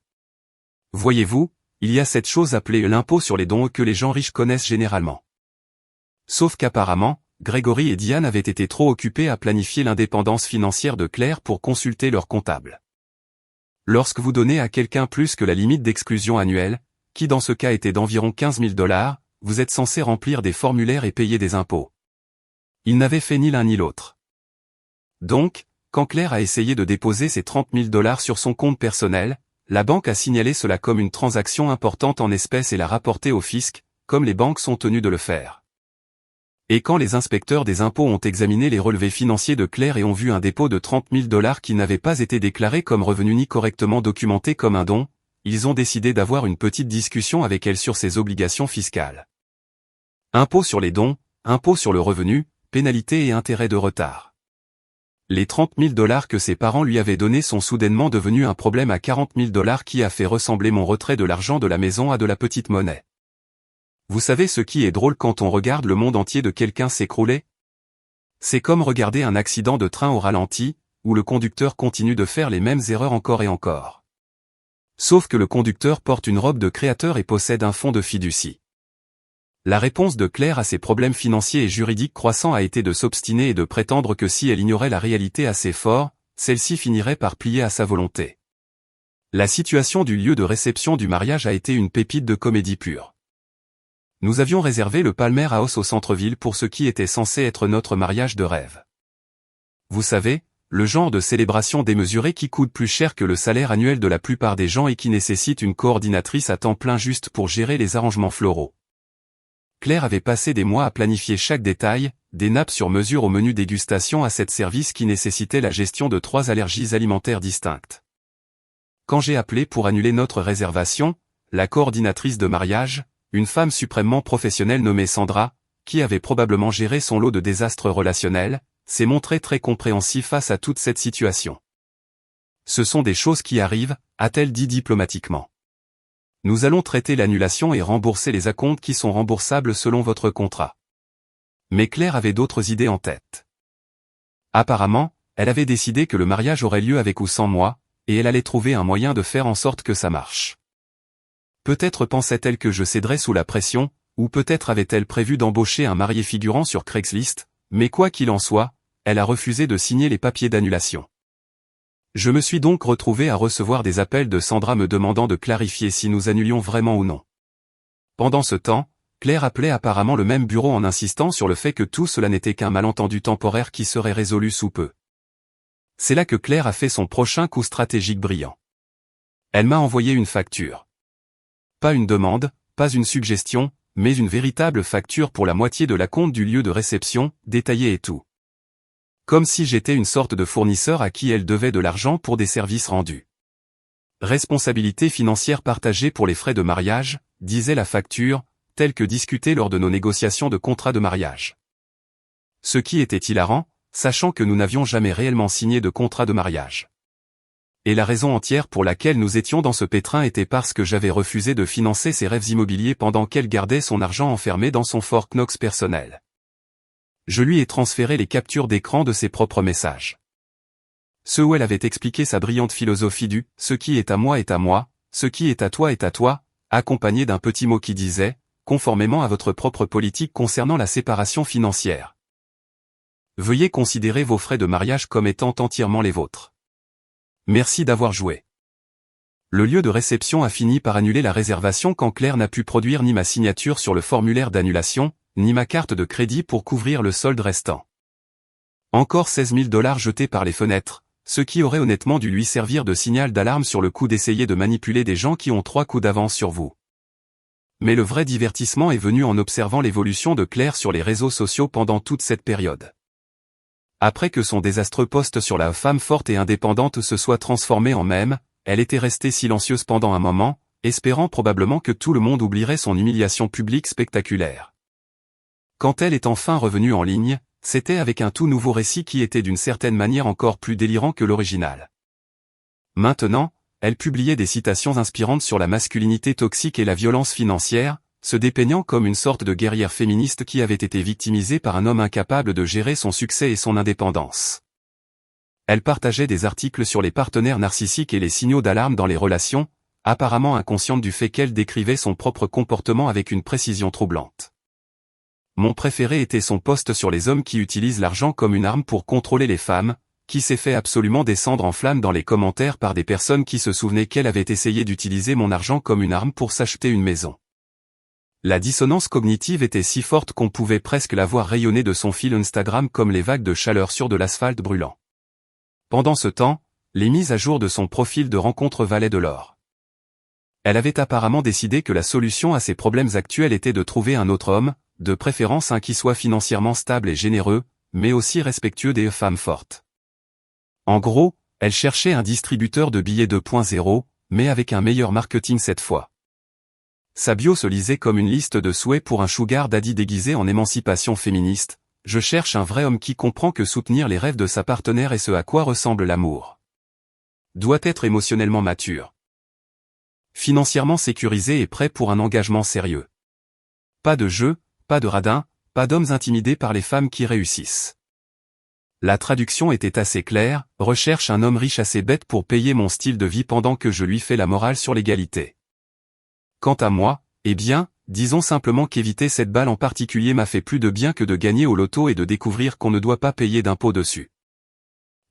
Voyez-vous, il y a cette chose appelée l'impôt sur les dons que les gens riches connaissent généralement. Sauf qu'apparemment, Grégory et Diane avaient été trop occupés à planifier l'indépendance financière de Claire pour consulter leur comptable. Lorsque vous donnez à quelqu'un plus que la limite d'exclusion annuelle, qui dans ce cas était d'environ 15 000 $, vous êtes censé remplir des formulaires et payer des impôts. Ils n'avaient fait ni l'un ni l'autre. Donc, quand Claire a essayé de déposer ses 30 000 $ sur son compte personnel, la banque a signalé cela comme une transaction importante en espèces et l'a rapporté au fisc, comme les banques sont tenues de le faire. Et quand les inspecteurs des impôts ont examiné les relevés financiers de Claire et ont vu un dépôt de 30 000 $ qui n'avait pas été déclaré comme revenu ni correctement documenté comme un don, ils ont décidé d'avoir une petite discussion avec elle sur ses obligations fiscales. Impôt sur les dons, impôt sur le revenu, pénalités et intérêts de retard. Les 30 000 $ que ses parents lui avaient donnés sont soudainement devenus un problème à 40 000 $ qui a fait ressembler mon retrait de l'argent de la maison à de la petite monnaie. Vous savez ce qui est drôle quand on regarde le monde entier de quelqu'un s'écrouler? C'est comme regarder un accident de train au ralenti, où le conducteur continue de faire les mêmes erreurs encore et encore. Sauf que le conducteur porte une robe de créateur et possède un fonds de fiducie. La réponse de Claire à ses problèmes financiers et juridiques croissants a été de s'obstiner et de prétendre que si elle ignorait la réalité assez fort, celle-ci finirait par plier à sa volonté. La situation du lieu de réception du mariage a été une pépite de comédie pure. Nous avions réservé le Palmer House au centre-ville pour ce qui était censé être notre mariage de rêve. Vous savez, le genre de célébration démesurée qui coûte plus cher que le salaire annuel de la plupart des gens et qui nécessite une coordinatrice à temps plein juste pour gérer les arrangements floraux. Claire avait passé des mois à planifier chaque détail, des nappes sur mesure au menu dégustation à cette service qui nécessitait la gestion de 3 allergies alimentaires distinctes. Quand j'ai appelé pour annuler notre réservation, la coordinatrice de mariage, une femme suprêmement professionnelle nommée Sandra, qui avait probablement géré son lot de désastres relationnels, s'est montrée très compréhensive face à toute cette situation. « Ce sont des choses qui arrivent », a-t-elle dit diplomatiquement. Nous allons traiter l'annulation et rembourser les acomptes qui sont remboursables selon votre contrat. Mais Claire avait d'autres idées en tête. Apparemment, elle avait décidé que le mariage aurait lieu avec ou sans moi, et elle allait trouver un moyen de faire en sorte que ça marche. Peut-être pensait-elle que je céderais sous la pression, ou peut-être avait-elle prévu d'embaucher un marié figurant sur Craigslist, mais quoi qu'il en soit, elle a refusé de signer les papiers d'annulation. Je me suis donc retrouvé à recevoir des appels de Sandra me demandant de clarifier si nous annulions vraiment ou non. Pendant ce temps, Claire appelait apparemment le même bureau en insistant sur le fait que tout cela n'était qu'un malentendu temporaire qui serait résolu sous peu. C'est là que Claire a fait son prochain coup stratégique brillant. Elle m'a envoyé une facture. Pas une demande, pas une suggestion, mais une véritable facture pour la moitié de l'acompte du lieu de réception, détaillée et tout. Comme si j'étais une sorte de fournisseur à qui elle devait de l'argent pour des services rendus. Responsabilité financière partagée pour les frais de mariage, disait la facture, telle que discutée lors de nos négociations de contrat de mariage. Ce qui était hilarant, sachant que nous n'avions jamais réellement signé de contrat de mariage. Et la raison entière pour laquelle nous étions dans ce pétrin était parce que j'avais refusé de financer ses rêves immobiliers pendant qu'elle gardait son argent enfermé dans son Fort Knox personnel. Je lui ai transféré les captures d'écran de ses propres messages. Ceux où elle avait expliqué sa brillante philosophie du « ce qui est à moi, ce qui est à toi », accompagné d'un petit mot qui disait « conformément à votre propre politique concernant la séparation financière. Veuillez considérer vos frais de mariage comme étant entièrement les vôtres. Merci d'avoir joué. » Le lieu de réception a fini par annuler la réservation quand Claire n'a pu produire ni ma signature sur le formulaire d'annulation, ni ma carte de crédit pour couvrir le solde restant. Encore 16 000 $ jetés par les fenêtres, ce qui aurait honnêtement dû lui servir de signal d'alarme sur le coup d'essayer de manipuler des gens qui ont 3 coups d'avance sur vous. Mais le vrai divertissement est venu en observant l'évolution de Claire sur les réseaux sociaux pendant toute cette période. Après que son désastreux post sur la femme forte et indépendante se soit transformé en mème, elle était restée silencieuse pendant un moment, espérant probablement que tout le monde oublierait son humiliation publique spectaculaire. Quand elle est enfin revenue en ligne, c'était avec un tout nouveau récit qui était d'une certaine manière encore plus délirant que l'original. Maintenant, elle publiait des citations inspirantes sur la masculinité toxique et la violence financière, se dépeignant comme une sorte de guerrière féministe qui avait été victimisée par un homme incapable de gérer son succès et son indépendance. Elle partageait des articles sur les partenaires narcissiques et les signaux d'alarme dans les relations, apparemment inconsciente du fait qu'elle décrivait son propre comportement avec une précision troublante. Mon préféré était son post sur les hommes qui utilisent l'argent comme une arme pour contrôler les femmes, qui s'est fait absolument descendre en flammes dans les commentaires par des personnes qui se souvenaient qu'elle avait essayé d'utiliser mon argent comme une arme pour s'acheter une maison. La dissonance cognitive était si forte qu'on pouvait presque la voir rayonner de son fil Instagram comme les vagues de chaleur sur de l'asphalte brûlant. Pendant ce temps, les mises à jour de son profil de rencontre valaient de l'or. Elle avait apparemment décidé que la solution à ses problèmes actuels était de trouver un autre homme, de préférence un qui soit financièrement stable et généreux, mais aussi respectueux des femmes fortes. En gros, elle cherchait un distributeur de billets 2.0, mais avec un meilleur marketing cette fois. Sa bio se lisait comme une liste de souhaits pour un sugar daddy déguisé en émancipation féministe. Je cherche un vrai homme qui comprend que soutenir les rêves de sa partenaire est ce à quoi ressemble l'amour. Doit être émotionnellement mature. Financièrement sécurisé et prêt pour un engagement sérieux. Pas de jeu, pas de radin, pas d'hommes intimidés par les femmes qui réussissent. La traduction était assez claire, recherche un homme riche assez bête pour payer mon style de vie pendant que je lui fais la morale sur l'égalité. Quant à moi, eh bien, disons simplement qu'éviter cette balle en particulier m'a fait plus de bien que de gagner au loto et de découvrir qu'on ne doit pas payer d'impôts dessus.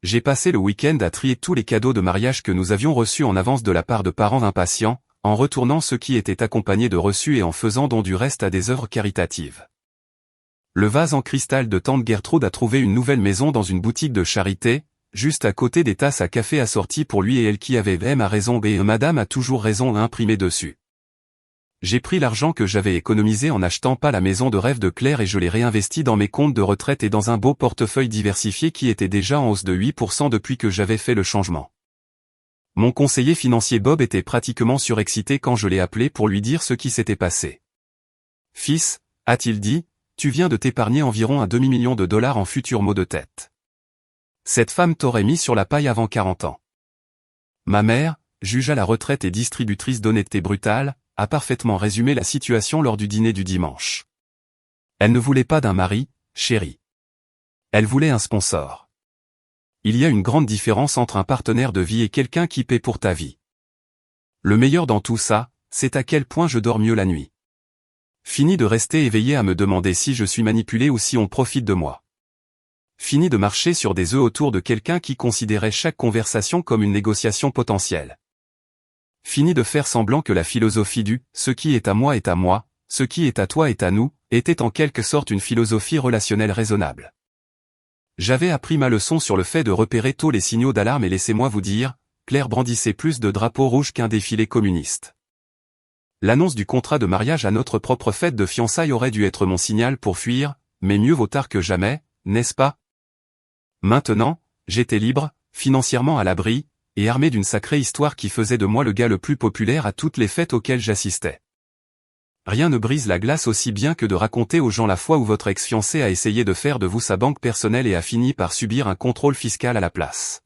J'ai passé le week-end à trier tous les cadeaux de mariage que nous avions reçus en avance de la part de parents impatients, en retournant ceux qui étaient accompagnés de reçus et en faisant don du reste à des œuvres caritatives. Le vase en cristal de tante Gertrude a trouvé une nouvelle maison dans une boutique de charité, juste à côté des tasses à café assorties pour lui et elle qui avait M a raison et madame a toujours raison imprimé dessus. J'ai pris l'argent que j'avais économisé en achetant pas la maison de rêve de Claire et je l'ai réinvesti dans mes comptes de retraite et dans un beau portefeuille diversifié qui était déjà en hausse de 8% depuis que j'avais fait le changement. Mon conseiller financier Bob était pratiquement surexcité quand je l'ai appelé pour lui dire ce qui s'était passé. « Fils, a-t-il dit, tu viens de t'épargner environ un demi-million de dollars en futurs maux de tête. Cette femme t'aurait mis sur la paille avant 40 ans. » Ma mère, juge à la retraite et distributrice d'honnêteté brutale, a parfaitement résumé la situation lors du dîner du dimanche. Elle ne voulait pas d'un mari, chérie. Elle voulait un sponsor. Il y a une grande différence entre un partenaire de vie et quelqu'un qui paie pour ta vie. Le meilleur dans tout ça, c'est à quel point je dors mieux la nuit. Fini de rester éveillé à me demander si je suis manipulé ou si on profite de moi. Fini de marcher sur des œufs autour de quelqu'un qui considérait chaque conversation comme une négociation potentielle. Fini de faire semblant que la philosophie du « ce qui est à moi, ce qui est à toi est à nous » était en quelque sorte une philosophie relationnelle raisonnable. J'avais appris ma leçon sur le fait de repérer tôt les signaux d'alarme et laissez-moi vous dire, Claire brandissait plus de drapeaux rouges qu'un défilé communiste. L'annonce du contrat de mariage à notre propre fête de fiançailles aurait dû être mon signal pour fuir, mais mieux vaut tard que jamais, n'est-ce pas? Maintenant, j'étais libre, financièrement à l'abri, et armé d'une sacrée histoire qui faisait de moi le gars le plus populaire à toutes les fêtes auxquelles j'assistais. Rien ne brise la glace aussi bien que de raconter aux gens la fois où votre ex-fiancé a essayé de faire de vous sa banque personnelle et a fini par subir un contrôle fiscal à la place.